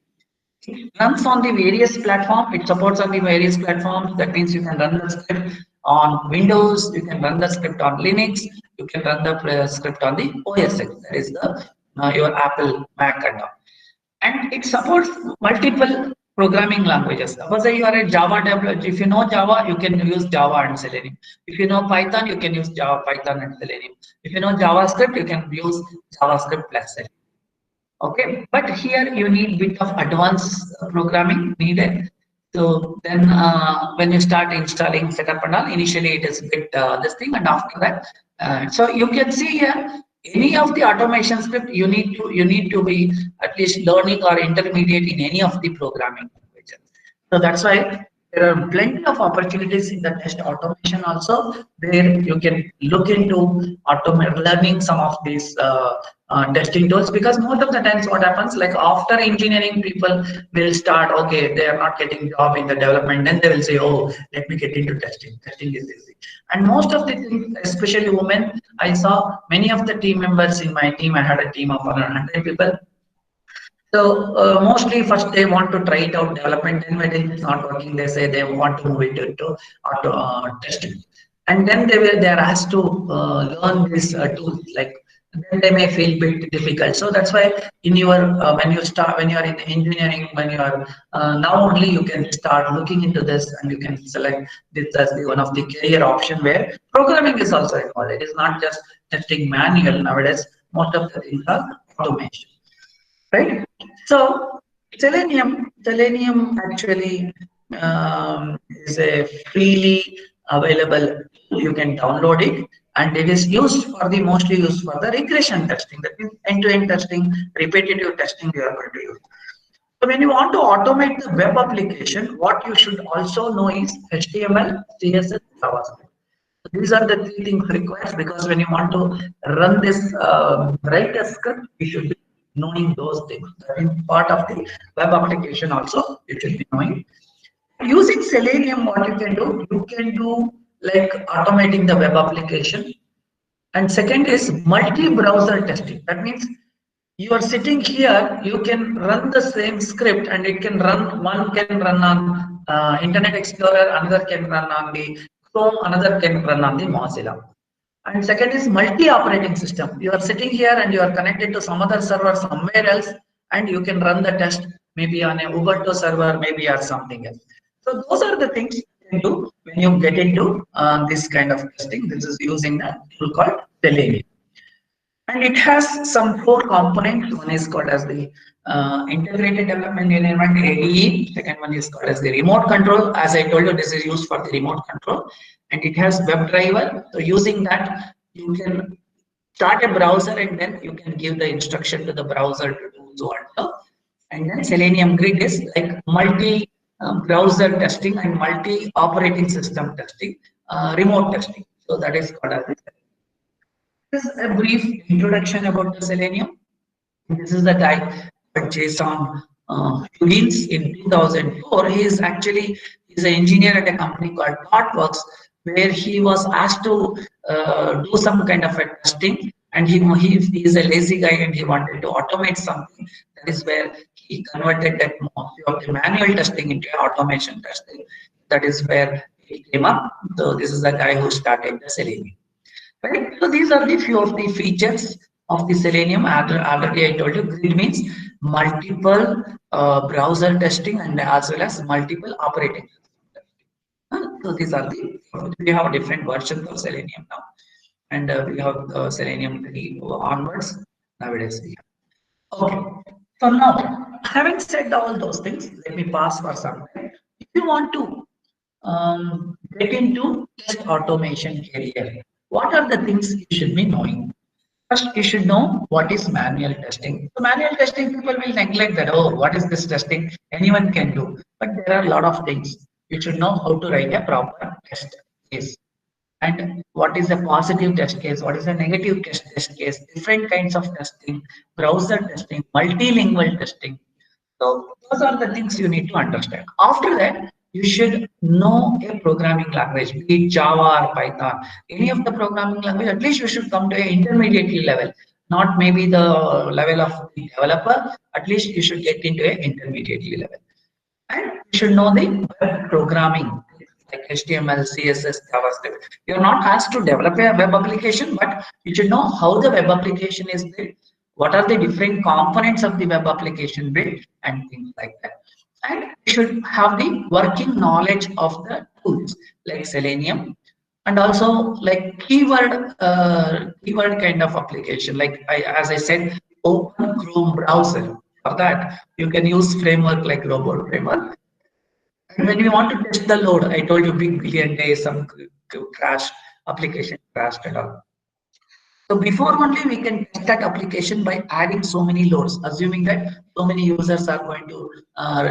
It runs on the various platforms. It supports on the various platforms. That means you can run the script on Windows, you can run the script on Linux, you can run the script on the OS X. That is the your Apple Mac and all. And it supports multiple programming languages. Suppose you are a Java developer. If you know Java, you can use Java and Selenium. If you know Python, you can use Java, Python and Selenium. If you know JavaScript, you can use JavaScript plus Selenium. Okay, but here you need bit of advanced programming needed. So then when you start installing setup and all, initially it is bit this thing, and after that, so you can see here any of the automation script you need to be at least learning or intermediate in any of the programming languages. So that's why there are plenty of opportunities in the test automation also, where you can look into learning some of these testing tools, because most of the times what happens, like after engineering, people will start, okay, they are not getting job in the development, then they will say, oh, let me get into testing. Testing is easy. And most of the things, especially women, I saw many of the team members in my team. I had a team of around 100 people. So mostly first they want to try it out development, and when it's not working, they say they want to move it to auto testing, and then they are asked to learn this tools. Like then they may feel bit difficult. So that's why in your when you are in engineering, when you are now only you can start looking into this, and you can select this as the one of the career option where programming is also involved. It is not just testing manual nowadays. Most of the things are automation. Right. So Selenium actually is a freely available. You can download it, and it is mostly used for the regression testing. That means end-to-end testing, repetitive testing you are going to use. So when you want to automate the web application, what you should also know is HTML, CSS, JavaScript. These are the three things required, because when you want to run this, write a script, you should be knowing those things. That is part of the web application also, you should be knowing. Using Selenium, what you can do like automating the web application. And second is multi-browser testing. That means you are sitting here, you can run the same script and it can run, one can run on Internet Explorer, another can run on the Chrome, another can run on the Mozilla. And second is multi-operating system. You are sitting here and you are connected to some other server somewhere else, and you can run the test maybe on a Ubuntu server, maybe or something else. So those are the things you can do when you get into this kind of testing. This is using a tool called Selenium. And it has some core components. One is called as the integrated development environment, ADE. Second one is called as the remote control. As I told you, this is used for the remote control. And it has WebDriver. So using that, you can start a browser and then you can give the instruction to the browser to do so and so. And then Selenium Grid is like multi browser testing and multi operating system testing, remote testing. So that is called as. This is a brief introduction about the Selenium. This is the guy called Jason Huggins in 2004. He's an engineer at a company called ThoughtWorks, where he was asked to do some kind of a testing, and he is a lazy guy and he wanted to automate something. That is where he converted that of the manual testing into automation testing. That is where he came up. So this is the guy who started the Selenium. Right? So these are the few of the features of the Selenium. Already I told you, grid means multiple browser testing and as well as multiple operating system testing. So these are we have different versions of Selenium now, and we have Selenium 3 onwards nowadays. Okay. So now, having said all those things, let me pause for some time. If you want to get into test automation career, what are the things you should be knowing? First, you should know what is manual testing. So manual testing, people will neglect that. Oh, what is this testing? Anyone can do. But there are a lot of things. You should know how to write a proper test case. And what is a positive test case? What is a negative test case? Different kinds of testing, browser testing, multilingual testing. So those are the things you need to understand. After that, you should know a programming language, be it Java or Python. Any of the programming language, at least you should come to an intermediate level, not maybe the level of the developer. At least you should get into an intermediate level. And you should know the web programming like HTML, CSS, JavaScript. You're not asked to develop a web application, but you should know how the web application is built, what are the different components of the web application built, and things like that. And you should have the working knowledge of the tools like Selenium, and also like keyword kind of application. Like as I said, open Chrome browser. For that, you can use framework like Robot Framework. And when we want to test the load, I told you big billion days, some crash, application crashed and all. So before only we can test that application by adding so many loads, assuming that so many users are going to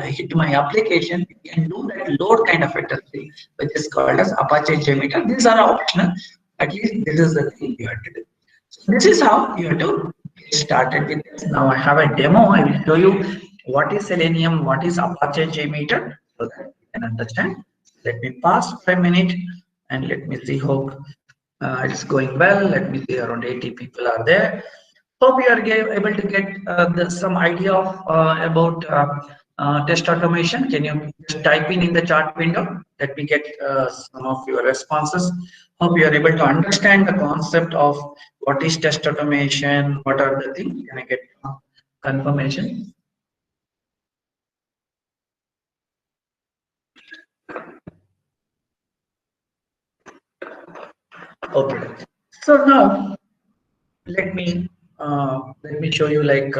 hit my application. We can do that load kind of a testing, which is called as Apache JMeter. These are optional. At least this is the thing you have to do. So this is how you have to get started with this. Now I have a demo. I will show you what is Selenium, what is Apache JMeter, so that you can understand. Let me pause for a minute and let me see how it's going well. Let me see, around 80 people are there. Hope you are able to get some idea of about test automation. Can you just type in the chat window? Let me get some of your responses. Hope you are able to understand the concept of what is test automation, what are the things. Can I get confirmation? Okay. So now let me show you like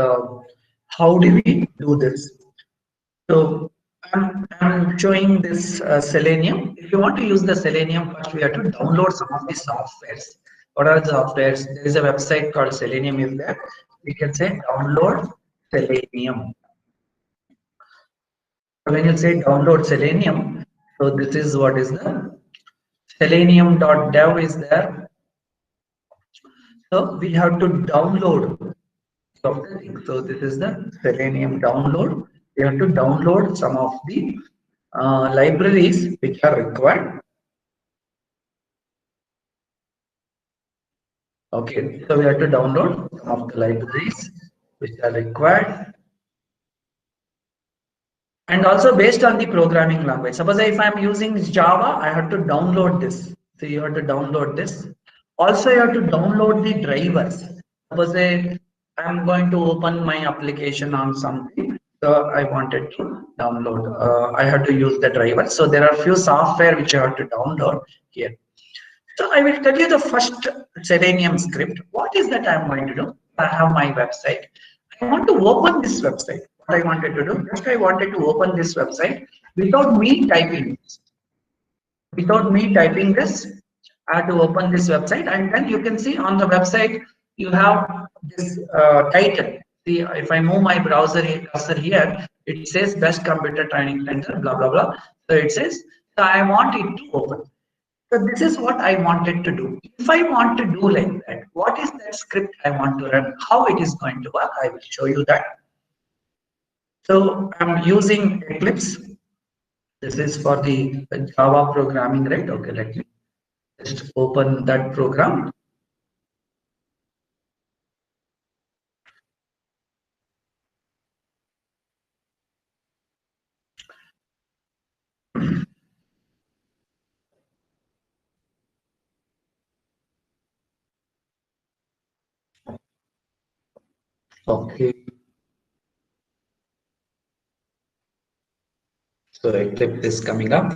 how do we do this. So I'm showing this Selenium. If you want to use the Selenium, first we have to download some of the softwares. What are the softwares? There is a website called Selenium is there. We can say download Selenium. When you say download Selenium, so this is what is the selenium.dev is there. So we have to download something. So this is the Selenium download. We have to download some of the libraries which are required. Okay, so we have to download some of the libraries which are required. And also based on the programming language. Suppose if I'm using Java, I have to download this. So you have to download this. Also, you have to download the drivers. Suppose I'm going to open my application on something. So I wanted to download. I have to use the driver. So there are few software which I have to download here. So I will tell you the first Selenium script. What is that I'm going to do? I have my website. I want to open this website. What I wanted to do? First, I wanted to open this website without me typing. Without me typing this, I have to open this website, and then you can see on the website you have this title. See, if I move my cursor here, it says Best Computer Training Center, blah blah blah. So it says, so I want it to open. So this is what I wanted to do. If I want to do like that, what is that script I want to run? How it is going to work? I will show you that. So I'm using Eclipse. This is for the Java programming, right? Okay, let me just open that program. Okay. So Eclipse is coming up.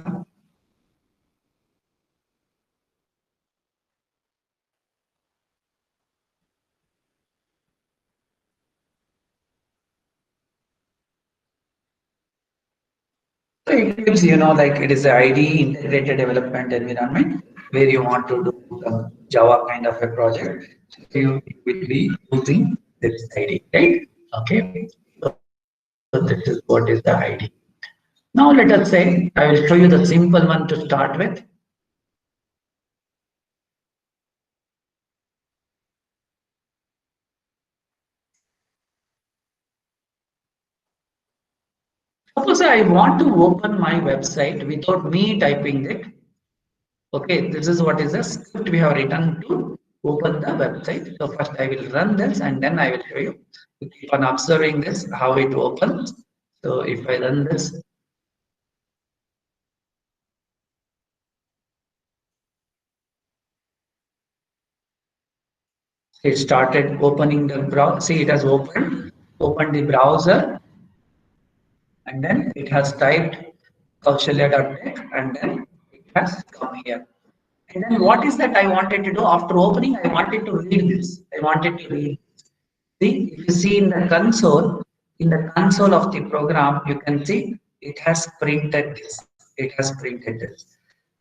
So Eclipse, like it is a IDE integrated development environment where you want to do some Java kind of a project. So you will be using this IDE, right? Okay. So this is what is the IDE. Now let us say I will show you the simple one to start with. Suppose I want to open my website without me typing it. Okay, this is what is the script we have written to open the website. So first I will run this and then I will show you. You keep on observing this, how it opens. So if I run this, it started opening the browser. See, it has opened the browser, and then it has typed Kaushalya.tech, and then it has come here. And then what is that I wanted to do after opening? I wanted to read this. I wanted to read. See, if you see in the console of the program, you can see it has printed this. It has printed this.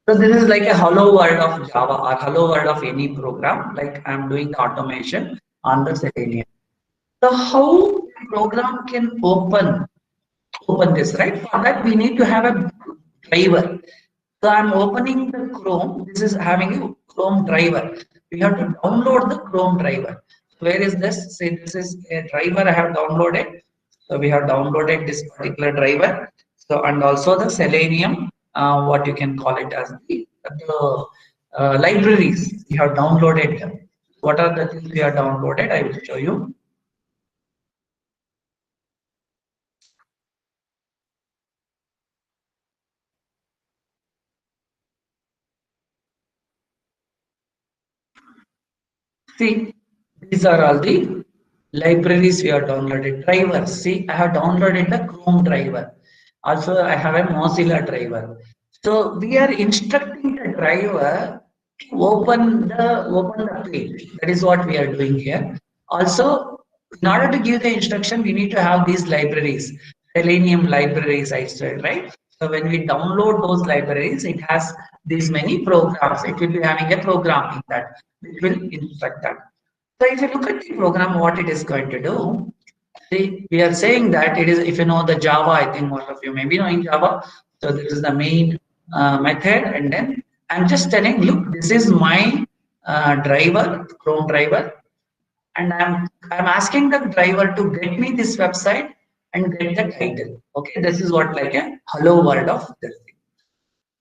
So this is like a hello world of Java or hello world of any program. Like I'm doing the automation on the Selenium. So how a program can open this, right? For that we need to have a driver. So I'm opening the Chrome. This is having a Chrome driver. We have to download the Chrome driver. Where is this? Say this is a driver I have downloaded. So we have downloaded this particular driver. So and also the Selenium, what you can call it as the libraries. We have downloaded them. What are the things we have downloaded? I will show you. See, these are all the libraries we have downloaded. Drivers. See, I have downloaded the Chrome driver. Also, I have a Mozilla driver. So we are instructing the driver to open the page. That is what we are doing here. Also, in order to give the instruction, we need to have these libraries. Selenium libraries, I said, right? So when we download those libraries, it has these many programs. It will be having a program in that which will instruct that. So if you look at the program, what it is going to do, see, we are saying that it is, if you know the Java, I think most of you may be knowing Java. So this is the main method, and then I'm just telling, look, this is my driver, Chrome driver, and I'm asking the driver to get me this website and get the title. Okay, this is what like a hello world of this thing.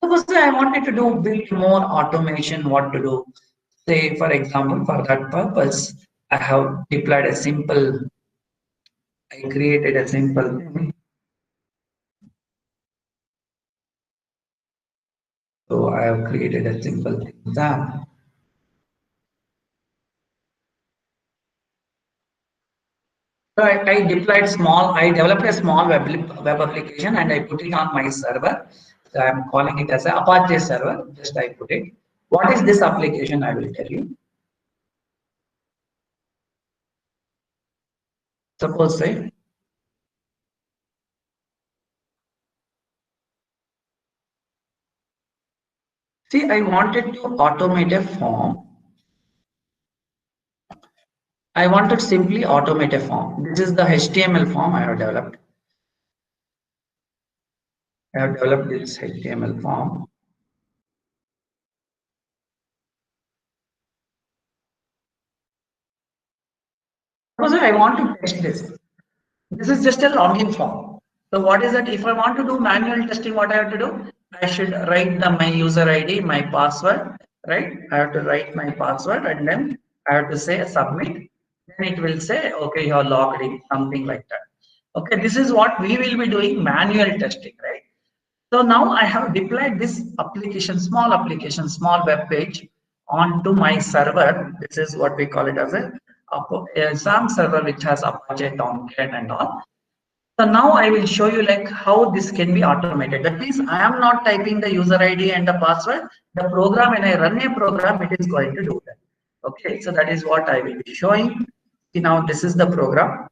Suppose I wanted to do bit more automation, what to do? Say, for example, for that purpose, I have deployed a simple, I created a simple thing. So I have created a simple exam. So I deployed small, I developed a small web application and I put it on my server. So I'm calling it as an Apache server, just I put it. What is this application? I will tell you. Suppose say, see, I wanted to automate a form. I wanted simply automate a form. This is the HTML form I have developed. I have developed this HTML form. Suppose I want to test this. This is just a login form. So what is that? If I want to do manual testing, what I have to do? I should write my user ID, my password, right? I have to write my password and then I have to say submit. Then it will say, okay, you are logged in, something like that. Okay, this is what we will be doing manual testing, right? So now I have deployed this application, small web page onto my server. This is what we call it as a SAM server, which has Apache Tomcat and all. So now I will show you like how this can be automated. That means I am not typing the user ID and the password. The program, when I run a program, it is going to do that. Okay, so that is what I will be showing. See, now this is the program.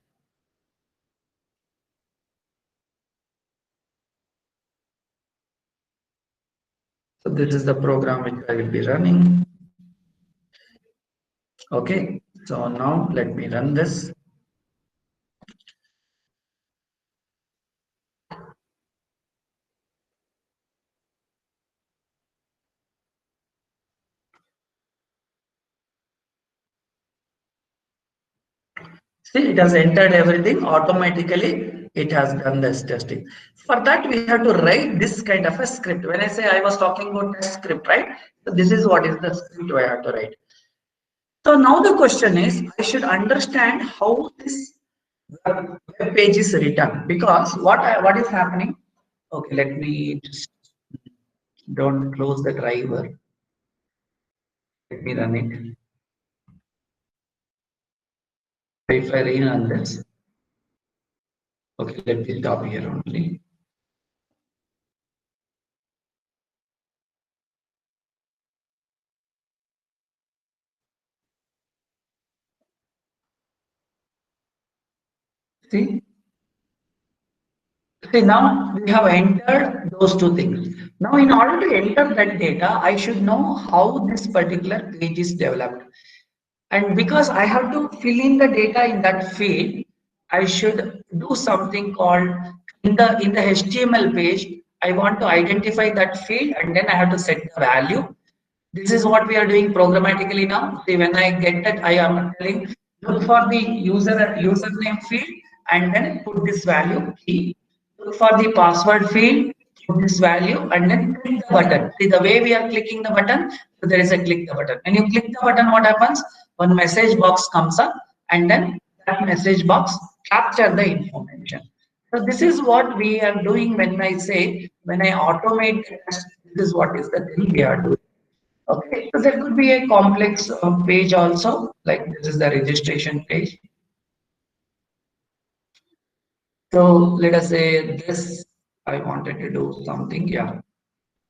So this is the program which I will be running. Okay, so now let me run this. See, it has entered everything automatically. It has done this testing. For that, we have to write this kind of a script. When I say I was talking about test script, right? So this is what is the script I have to write. So now the question is, I should understand how this web page is written, because what is happening? Okay, let me just don't close the driver. Let me run it. If I rerun this, okay, let me stop here only. See, okay, now we have entered those two things. Now, in order to enter that data, I should know how this particular page is developed. And because I have to fill in the data in that field, I should do something called in the HTML page. I want to identify that field and then I have to set the value. This is what we are doing programmatically now. See, when I get that, I am telling look for the username field and then put this value key. Look for the password field, put this value, and then click the button. See, the way we are clicking the button, so there is a click the button. When you click the button, what happens? One message box comes up, and then that message box capture the information. So this is what we are doing when I say when I automate the test. This is what is the thing we are doing. Okay, so there could be a complex page also, like this is the registration page. So let us say this, I wanted to do something, yeah.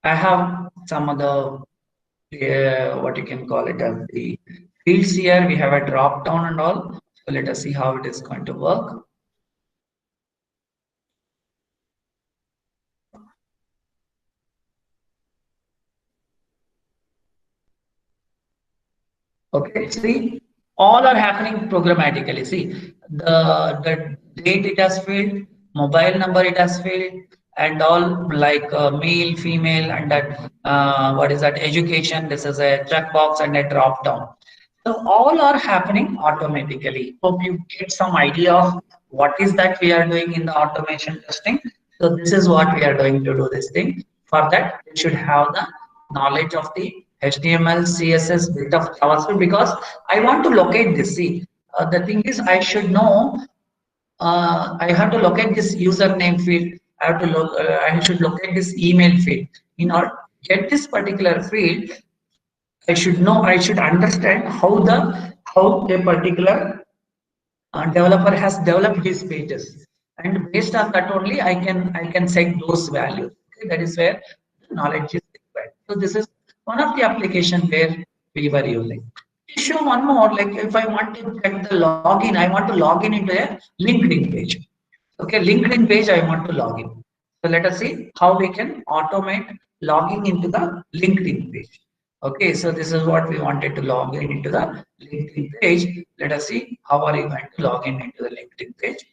I have some other, what you can call it as the fields here. We have a drop down and all. So let us see how it is going to work. Okay, see, all are happening programmatically. See, the date it has filled, mobile number it has filled, and all like male, female, and that what is that education? This is a checkbox and a drop down. So all are happening automatically. Hope you get some idea of what is that we are doing in the automation testing. So this is what we are going to do this thing. For that, we should have the knowledge of the HTML, CSS, bit of JavaScript because I want to locate this. See, the thing is I should know. I have to locate this username field. I have to look. I should locate this email field. In order to get this particular field, I should know. I should understand how a particular developer has developed these pages, and based on that only I can set those values. Okay, that is where knowledge is required. So this is one of the application where we were using. To show one more, like if I want to get the login, I want to log in into a LinkedIn page. Okay, LinkedIn page I want to log in. So let us see how we can automate logging into the LinkedIn page. Okay, so this is what we wanted to log in into the LinkedIn page. Let us see how are you going to log in into the LinkedIn page.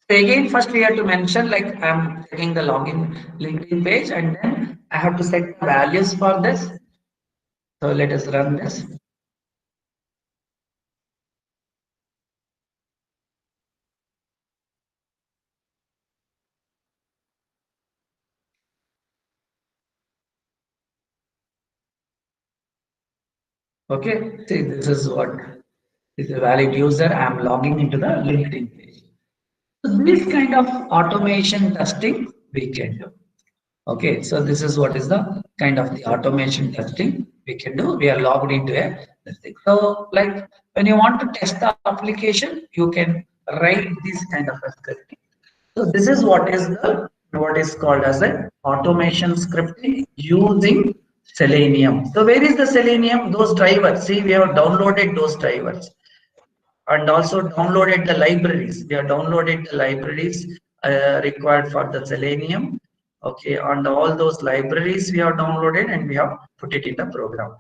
So again, first we have to mention like I'm taking the login LinkedIn page and then I have to set values for this. So let us run this. Okay, see this is what is a valid user. I'm logging into the LinkedIn page. So this kind of automation testing we can do. Okay, so this is what is the kind of the automation testing we can do. We are logged into a testing. So like when you want to test the application, you can write this kind of a scripting. So this is what is called as a automation scripting using Selenium. So where is the Selenium? Those drivers. See, we have downloaded those drivers and also downloaded the libraries. We have downloaded the libraries required for the Selenium. Okay, and all those libraries we have downloaded and we have put it in the program.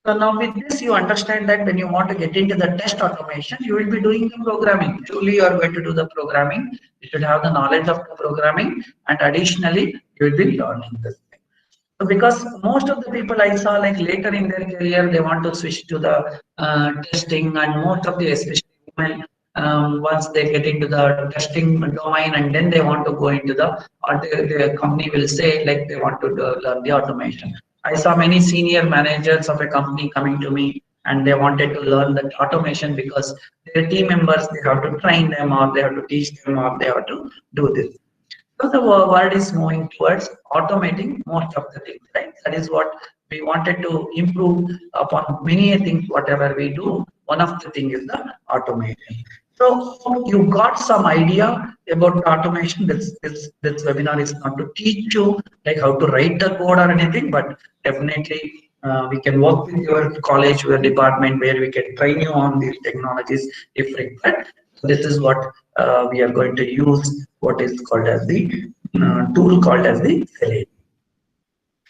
So now with this, you understand that when you want to get into the test automation, you will be doing the programming. Truly, you are going to do the programming. You should have the knowledge of the programming, and additionally, you will be learning this. So because most of the people I saw like later in their career, they want to switch to the testing, and most of the especially women, once they get into the testing domain and then they want to go into or the company will say like they want to learn the automation. I saw many senior managers of a company coming to me and they wanted to learn that automation because their team members, they have to train them or they have to teach them or they have to do this. So the world is moving towards automating most of the things, right? That is what we wanted to improve upon many things, whatever we do. One of the things is the automation. So you got some idea about automation. This webinar is not to teach you like how to write the code or anything, but definitely we can work with your college, your department, where we can train you on these technologies if required. This is what we are going to use what is called as the tool called as the Selenium.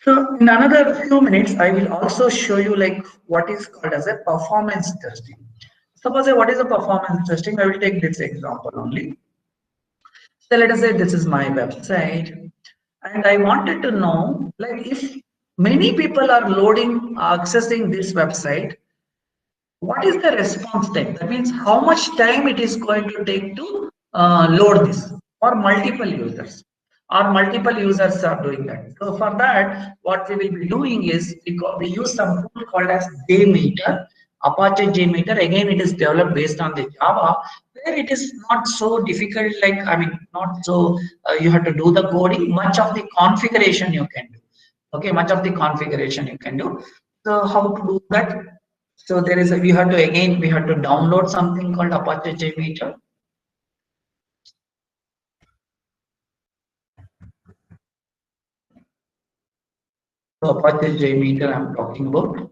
So in another few minutes, I will also show you like what is called as a performance testing. Suppose what is a performance testing? I will take this example only. So let us say this is my website and I wanted to know like if many people are accessing this website, what is the response time? That means how much time it is going to take to load this for multiple users or multiple users are doing that. So for that, what we will be doing is we use some tool called as JMeter, Apache JMeter. Again, it is developed based on the Java, where it is not so difficult. Like I mean, not so you have to do the coding. Much of the configuration you can do. Okay, much of the configuration you can do. So how to do that? So there is we have to download something called Apache JMeter. So Apache JMeter I'm talking about.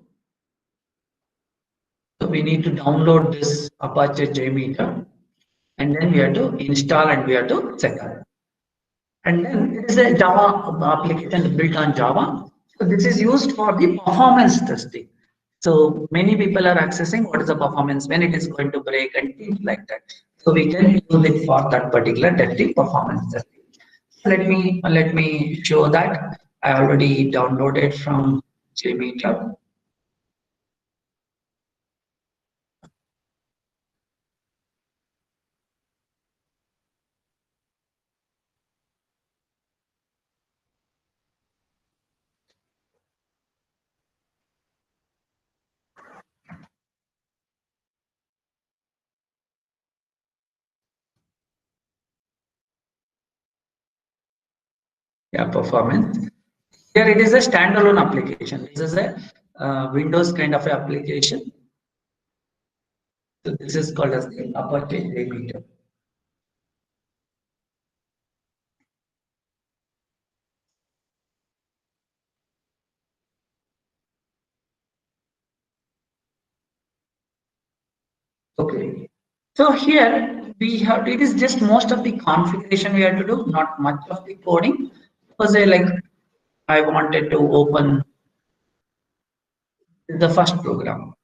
So we need to download this Apache JMeter and then we have to install and we have to set up. And then it is a Java application built on Java. So this is used for the performance testing. So many people are accessing what is the performance, when it is going to break and things like that. So we can use it for that particular testing, performance testing. Let me show that. I already downloaded from JMeter. Yeah, performance. Here it is a standalone application. This is a Windows kind of application. So this is called as the Apache JMeter. Okay. So here we have, it is just most of the configuration we have to do, not much of the coding. Because I wanted to open the first program.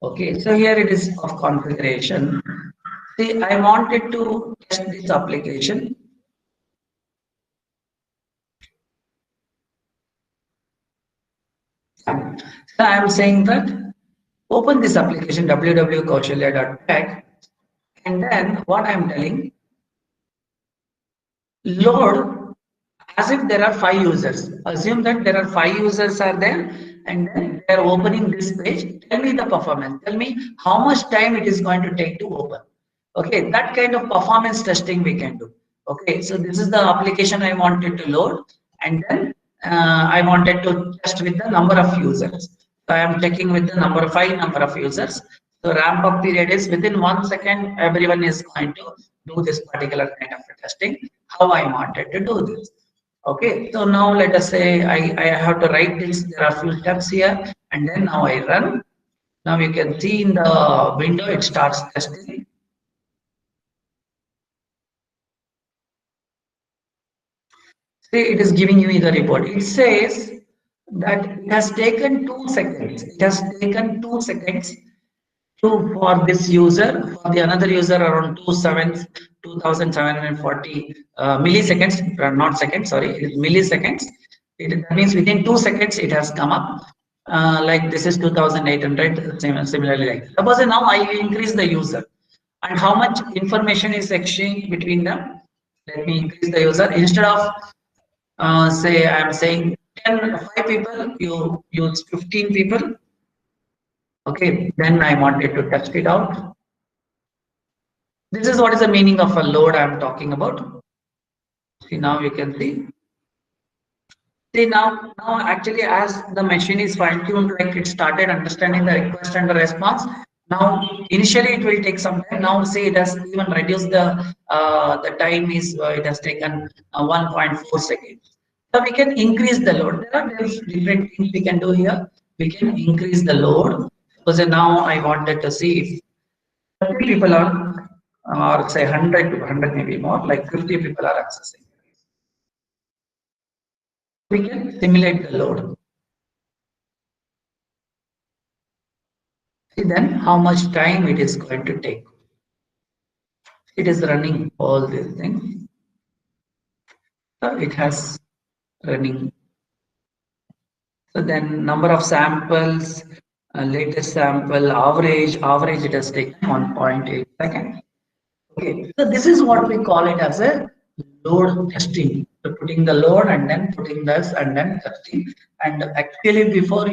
Okay, so here it is of configuration. See, I wanted to test this application. So I am saying that open this application www.kaushalya.tech, and then what I am telling, load as if there are 5 users. Assume that there are 5 users are there, and then they are opening this page. Tell me the performance. Tell me how much time it is going to take to open. Okay, that kind of performance testing we can do. Okay, so this is the application I wanted to load, and then I wanted to test with the number of users. So I am checking with the number of users. So ramp up period is within 1 second, everyone is going to do this particular kind of testing. How I wanted to do this. Okay, so now let us say I have to write this. There are few steps here, and then now I run. Now you can see in the window it starts testing. See, it is giving you the report. It says that it has taken 2 seconds. It has taken 2 seconds for this user, for the another user around 2740 milliseconds, not seconds, sorry, it is milliseconds. That means within 2 seconds it has come up. Like this is 2800, similarly like. Suppose now I increase the user, and how much information is exchanged between them. Let me increase the user. Instead of say I am saying 5 people, you use 15 people. Okay, then I wanted to test it out. This is what is the meaning of a load I am talking about. See, now you can see. See, now actually as the machine is fine-tuned, like it started understanding the request and the response. Now initially it will take some time. Now see, it has even reduced the time is it has taken 1.4 seconds. So we can increase the load. There are different things we can do here. We can increase the load. Because now I wanted to see if 30 people are, or say 100 to 100 maybe more, like 50 people are accessing. We can simulate the load. See then how much time it is going to take. It is running all these things. So it has running. So then number of samples, latest sample, average it has taken 1.8 seconds. Okay, so this is what we call it as a load testing. So putting the load and then putting this and then testing. And actually, before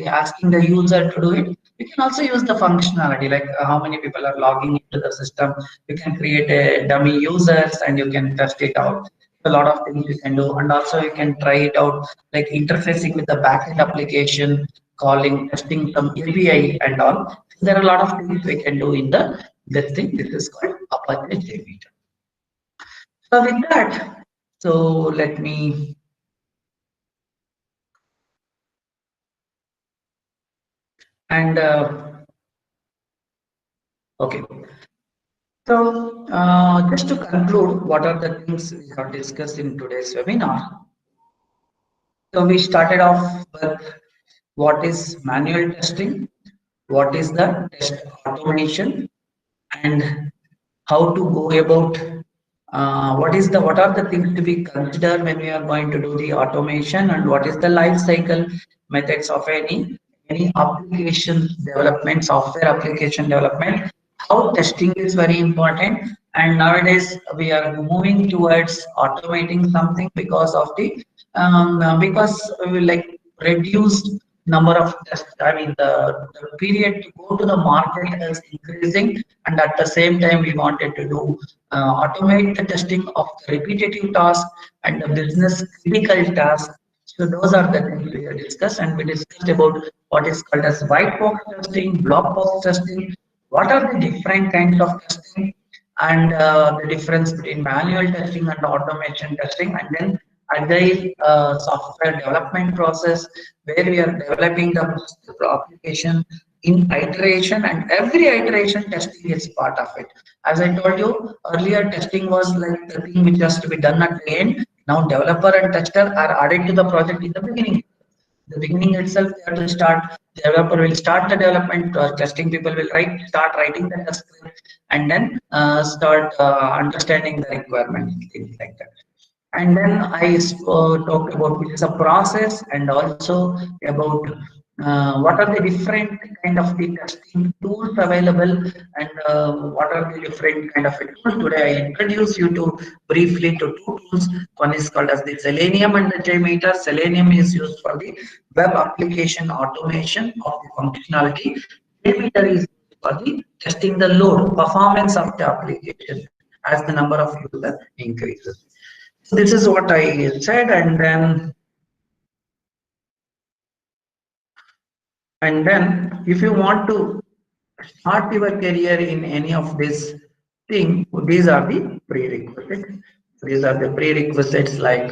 asking the user to do it, we can also use the functionality like how many people are logging into the system. You can create a dummy users and you can test it out. A lot of things you can do, and also you can try it out like interfacing with the backend application, calling, testing some API and all. So there are a lot of things we can do in the this thing. This is called Apache JMeter. So with that, so let me and okay. So just to conclude, what are the things we have discussed in today's webinar? So we started off with what is manual testing, what is the test automation, and how to go about what are the things to be considered when we are going to do the automation, and what is the life cycle methods of any application development, software application development, how testing is very important. And nowadays we are moving towards automating something because of the because we like reduced number of tests. I mean the period to go to the market is increasing, and at the same time we wanted to do automate the testing of the repetitive tasks and the business critical tasks. So those are the things we have discussed, and we discussed about what is called as white box testing, black box testing, what are the different kinds of testing, and the difference between manual testing and automation testing, and then agile software development process where we are developing the application in iteration, and every iteration testing is part of it. As I told you earlier, testing was like the thing which has to be done at the end. Now developer and tester are added to the project in the beginning. The beginning itself, they have to start. Developer will start the development. Testing people will start writing the test script, and then start understanding the requirements, things like that. And then I talked about which is a process, and also about what are the different kind of the testing tools available, and what are the different kind of tools. Today I introduce you to briefly to two tools. One is called as the Selenium and the JMeter. Selenium is used for the web application automation of the functionality. JMeter is used for the testing the load performance of the application as the number of users increases. So this is what I said, and then if you want to start your career in any of this thing, these are the prerequisites. These are the prerequisites, like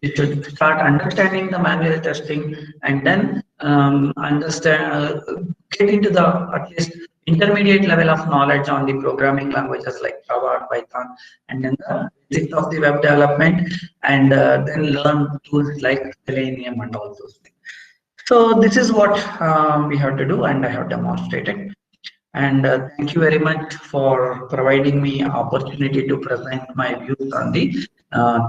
you should start understanding the manual testing, and then get into the at least intermediate level of knowledge on the programming languages like Java, Python, and then the basics of the web development, and then learn tools like Selenium and all those things. So this is what we have to do, and I have demonstrated. And thank you very much for providing me opportunity to present my views on the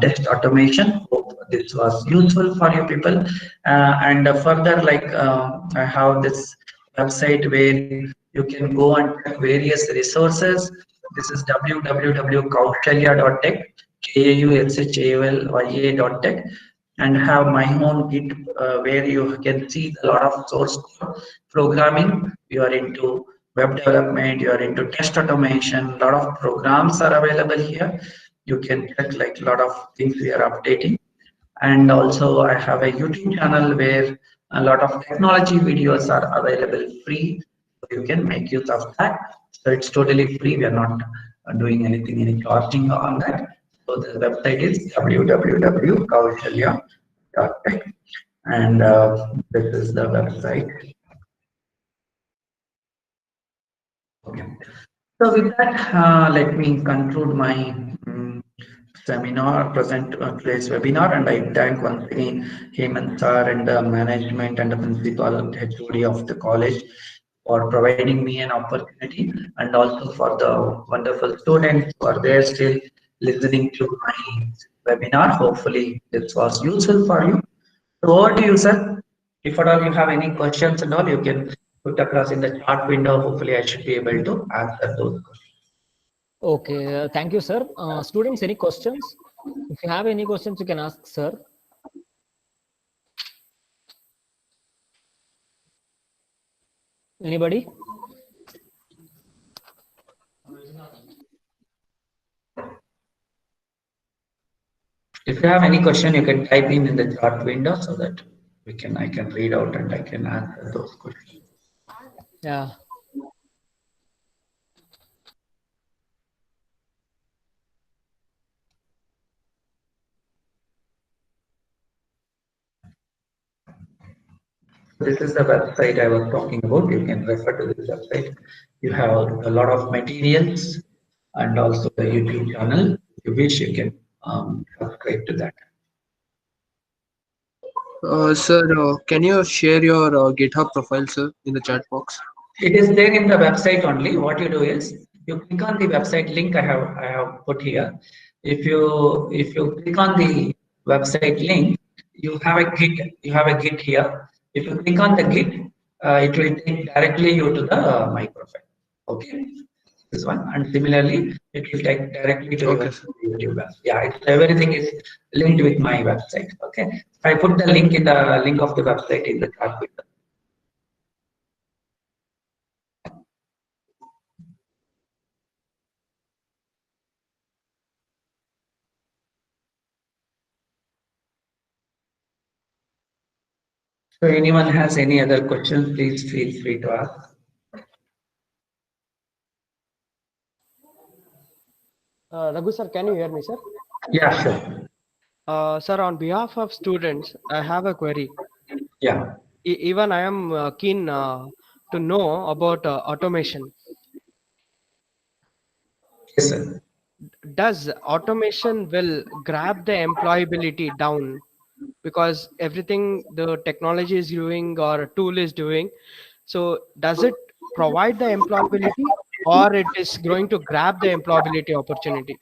test automation. Hope this was useful for you people. And further, like I have this website where you can go and check various resources. This is www.kaushalya.tech, KAUSHALYA.tech, and have my own Git where you can see a lot of source code programming. You are into web development, you are into test automation, a lot of programs are available here. You can check like a lot of things we are updating. And also I have a YouTube channel where a lot of technology videos are available free. So you can make use of that. So it's totally free. We are not doing anything, any charging on that. So the website is www.kaushalya.tech, and this is the website. Okay. So with that, let me conclude my seminar, present today's webinar, and I thank once again Hemant sir and the management and the principal HOD of the college for providing me an opportunity, and also for the wonderful students who are there still listening to my webinar. Hopefully this was useful for you. So over to you, sir. If at all you have any questions and all, you can put across in the chat window. Hopefully I should be able to answer those questions. Okay, thank you, sir. Students, any questions? If you have any questions, you can ask, sir. Anybody? If you have any question, you can type in the chat window so that I can read out and I can answer those questions. Yeah. This is the website I was talking about. You can refer to this website. You have a lot of materials and also the YouTube channel. If you wish, you can subscribe to that. Sir, can you share your GitHub profile, sir, in the chat box? It is there in the website only. What you do is you click on the website link I have put here. If you click on the website link, you have a git here. If you click on the git, it will take directly you to the my profile. Okay, this one, and similarly it will take directly to your Okay, sir. YouTube. Yeah, everything is linked with my website. Okay, I put the link in the link of the website in the chat window. So anyone has any other questions, please feel free to ask. Raghu sir, can you hear me, sir? Yeah, sure. Sir, on behalf of students, I have a query. Yeah. Even I am keen to know about automation. Yes, sir. Does automation will grab the employability down because everything the technology is doing or a tool is doing? So does it provide the employability or it is going to grab the employability opportunity?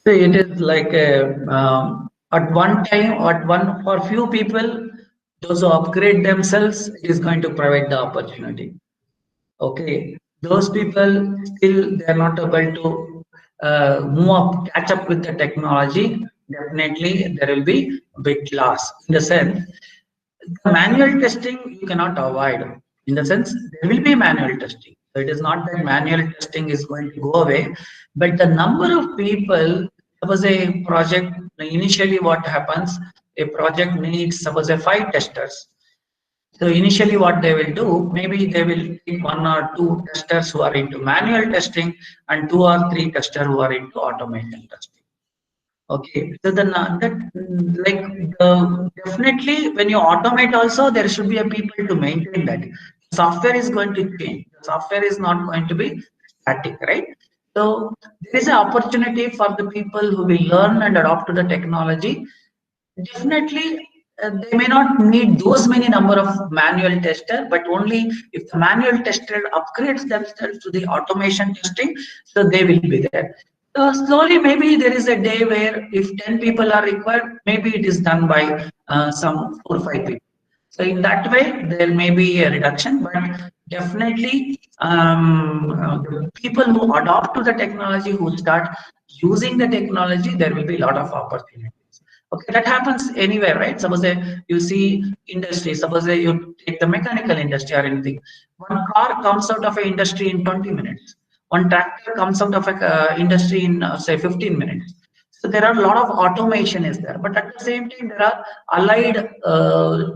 So it is like at one time, at one for few people, those who upgrade themselves, it is going to provide the opportunity. Okay, those people still they are not able to move up, catch up with the technology. Definitely, there will be big loss in the sense the manual testing you cannot avoid. In the sense there will be manual testing, so it is not that manual testing is going to go away, but the number of people, suppose a project, initially what happens, a project needs suppose a 5 testers. So initially what they will do, maybe they will take 1 or 2 testers who are into manual testing and 2 or 3 testers who are into automation testing. Okay, so then like definitely when you automate also there should be a people to maintain that. Software is going to change. The software is not going to be static, right? So there is an opportunity for the people who will learn and adopt to the technology. Definitely, they may not need those many number of manual tester, but only if the manual tester upgrades themselves to the automation testing, so they will be there. So slowly, maybe there is a day where if 10 people are required, maybe it is done by some 4 or 5 people. So in that way, there may be a reduction, but definitely the people who adopt to the technology, who start using the technology, there will be a lot of opportunities. Okay, that happens anywhere, right? Suppose you see industry, suppose you take the mechanical industry or anything. One car comes out of an industry in 20 minutes. One tractor comes out of a industry in say 15 minutes. So there are a lot of automation is there, but at the same time there are allied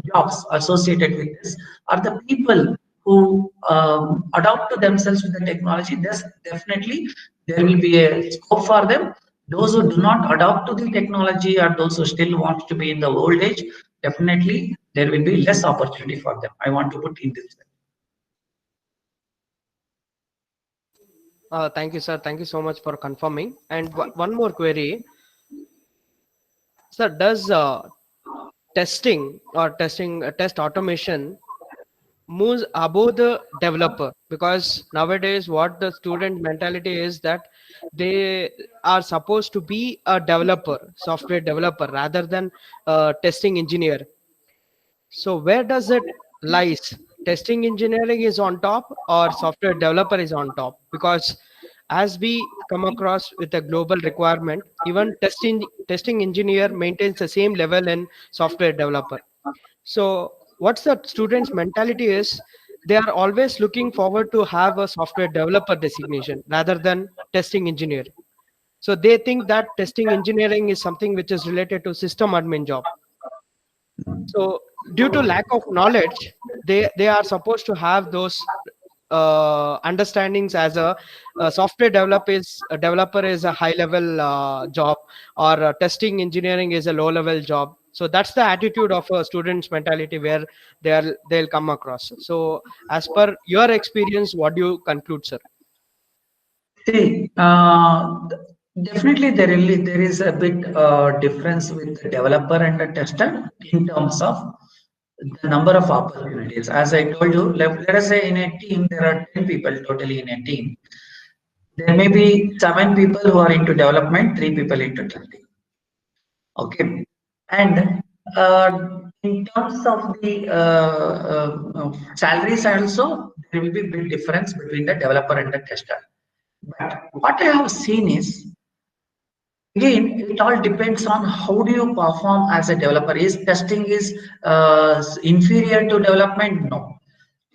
jobs associated with this. Are the people who adopt to themselves with the technology? There's definitely there will be a scope for them. Those who do not adopt to the technology or those who still want to be in the old age, definitely there will be less opportunity for them. I want to put in this way. Thank you, sir. Thank you so much for confirming. And one more query, sir. Does testing or test automation moves above the developer? Because nowadays what the student mentality is that they are supposed to be a developer, software developer, rather than testing engineer. So where does it lies? Testing engineering is on top or software developer is on top? Because as we come across with a global requirement, even testing engineer maintains the same level in software developer. So what's the student's mentality is they are always looking forward to have a software developer designation rather than testing engineer. So they think that testing engineering is something which is related to system admin job. So due to lack of knowledge, they are supposed to have those understandings as a software developer is a high level job, or testing engineering is a low level job. So that's the attitude of a student's mentality where they'll come across. So as per your experience, what do you conclude, sir? See, Definitely, there is a bit difference with the developer and the tester in terms of the number of opportunities. As I told you, let us say in a team there are 10 people totally in a team. There may be 7 people who are into development, 3 people into testing. Okay, and in terms of the salaries also, there will be big difference between the developer and the tester. But what I have seen is, again, it all depends on how do you perform as a developer. Is testing is inferior to development? No.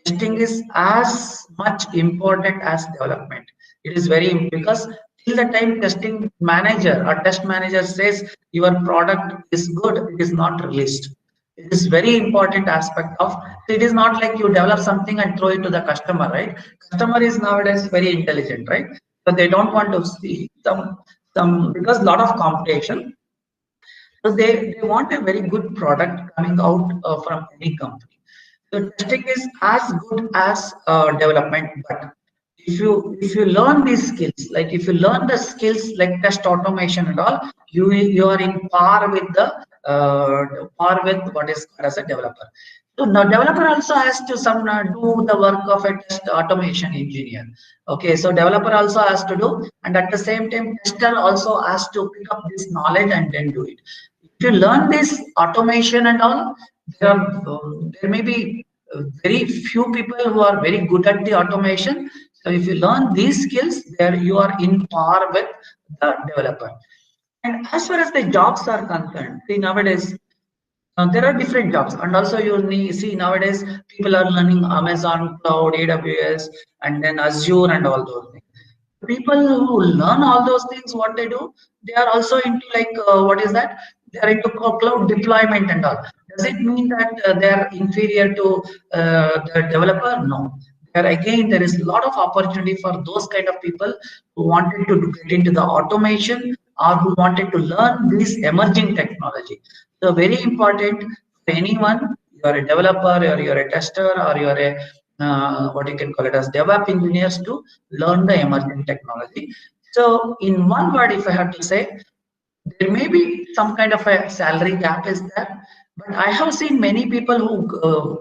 Testing is as much important as development. It is very because till the time testing manager or test manager says your product is good, it is not released. It is very important aspect of. It is not like you develop something and throw it to the customer, right? Customer is nowadays very intelligent, right? So they don't want to see some because a lot of competition. So they want a very good product coming out from any company. So testing is as good as development, but if you learn these skills, like if you learn the skills like test automation and all, you are in par with what is called as a developer. So now developer also has to some do the work of a test automation engineer. Okay, so developer also has to do, and at the same time tester also has to pick up this knowledge and then do it. If you learn this automation and all, there may be very few people who are very good at the automation. So if you learn these skills, there you are in par with the developer. And as far as the jobs are concerned, see nowadays there are different jobs, and also you see nowadays people are learning Amazon Cloud, AWS, and then Azure and all those things. People who learn all those things, what they do, they are also into like what is that? They are into cloud deployment and all. Does it mean that they are inferior to the developer? No. There again, there is a lot of opportunity for those kind of people who wanted to get into the automation or who wanted to learn this emerging technology. So very important for anyone, you are a developer or you're a tester or you're a what you can call it as DevOps engineers to learn the emerging technology. So in one word, if I have to say, there may be some kind of a salary gap is there, but I have seen many people who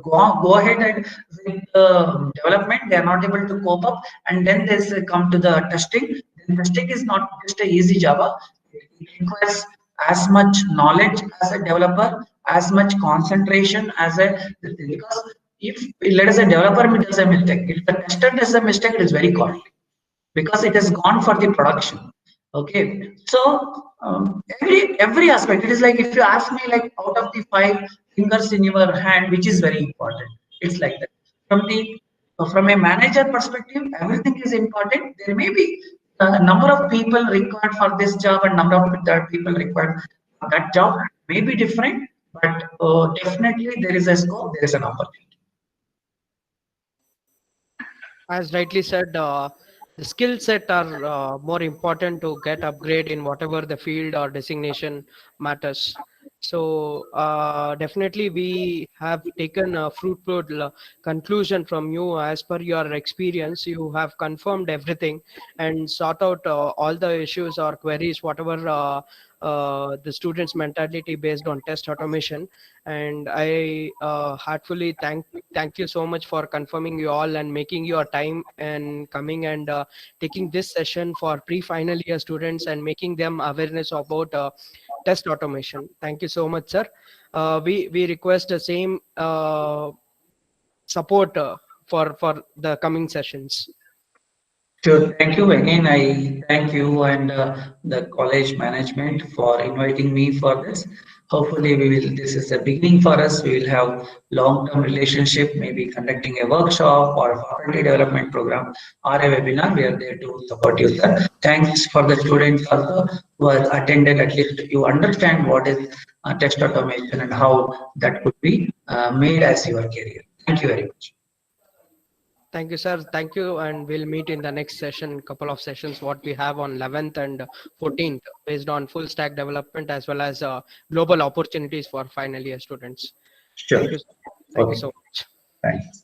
go ahead and with development, they are not able to cope up, and then they come to the testing. Then testing is not just a easy Java. It requires as much knowledge as a developer, as much concentration as a because if let us say developer does a mistake, if the tester does a mistake, it is very costly because it has gone for the production. Okay, so every aspect, it is like if you ask me like out of the 5 fingers in your hand, which is very important, it's like that. From a manager perspective, everything is important. There may be a number of people required for this job and number of people required for that job may be different, but definitely there is a scope, there is an opportunity. As rightly said, the skill set are more important to get upgrade in whatever the field or designation matters. So definitely we have taken a fruitful conclusion from you. As per your experience, you have confirmed everything and sort out all the issues or queries, whatever the students' mentality based on test automation. And I heartfully thank you so much for confirming you all and making your time and coming and taking this session for pre-final year students and making them awareness about test automation. Thank you so much, sir. We request the same support for the coming sessions. Sure. Thank you again. I thank you and the college management for inviting me for this. Hopefully, we will. This is the beginning for us. We will have long-term relationship. Maybe conducting a workshop or a faculty development program or a webinar. We are there to support you, sir. Thanks for the students also who have attended. At least you understand what is test automation and how that could be made as your career. Thank you very much. Thank you, sir. Thank you, and we'll meet in the next session, couple of sessions, what we have on 11th and 14th, based on full stack development as well as global opportunities for final year students. Sure. Thank you. Thank you Okay. so much. Thanks.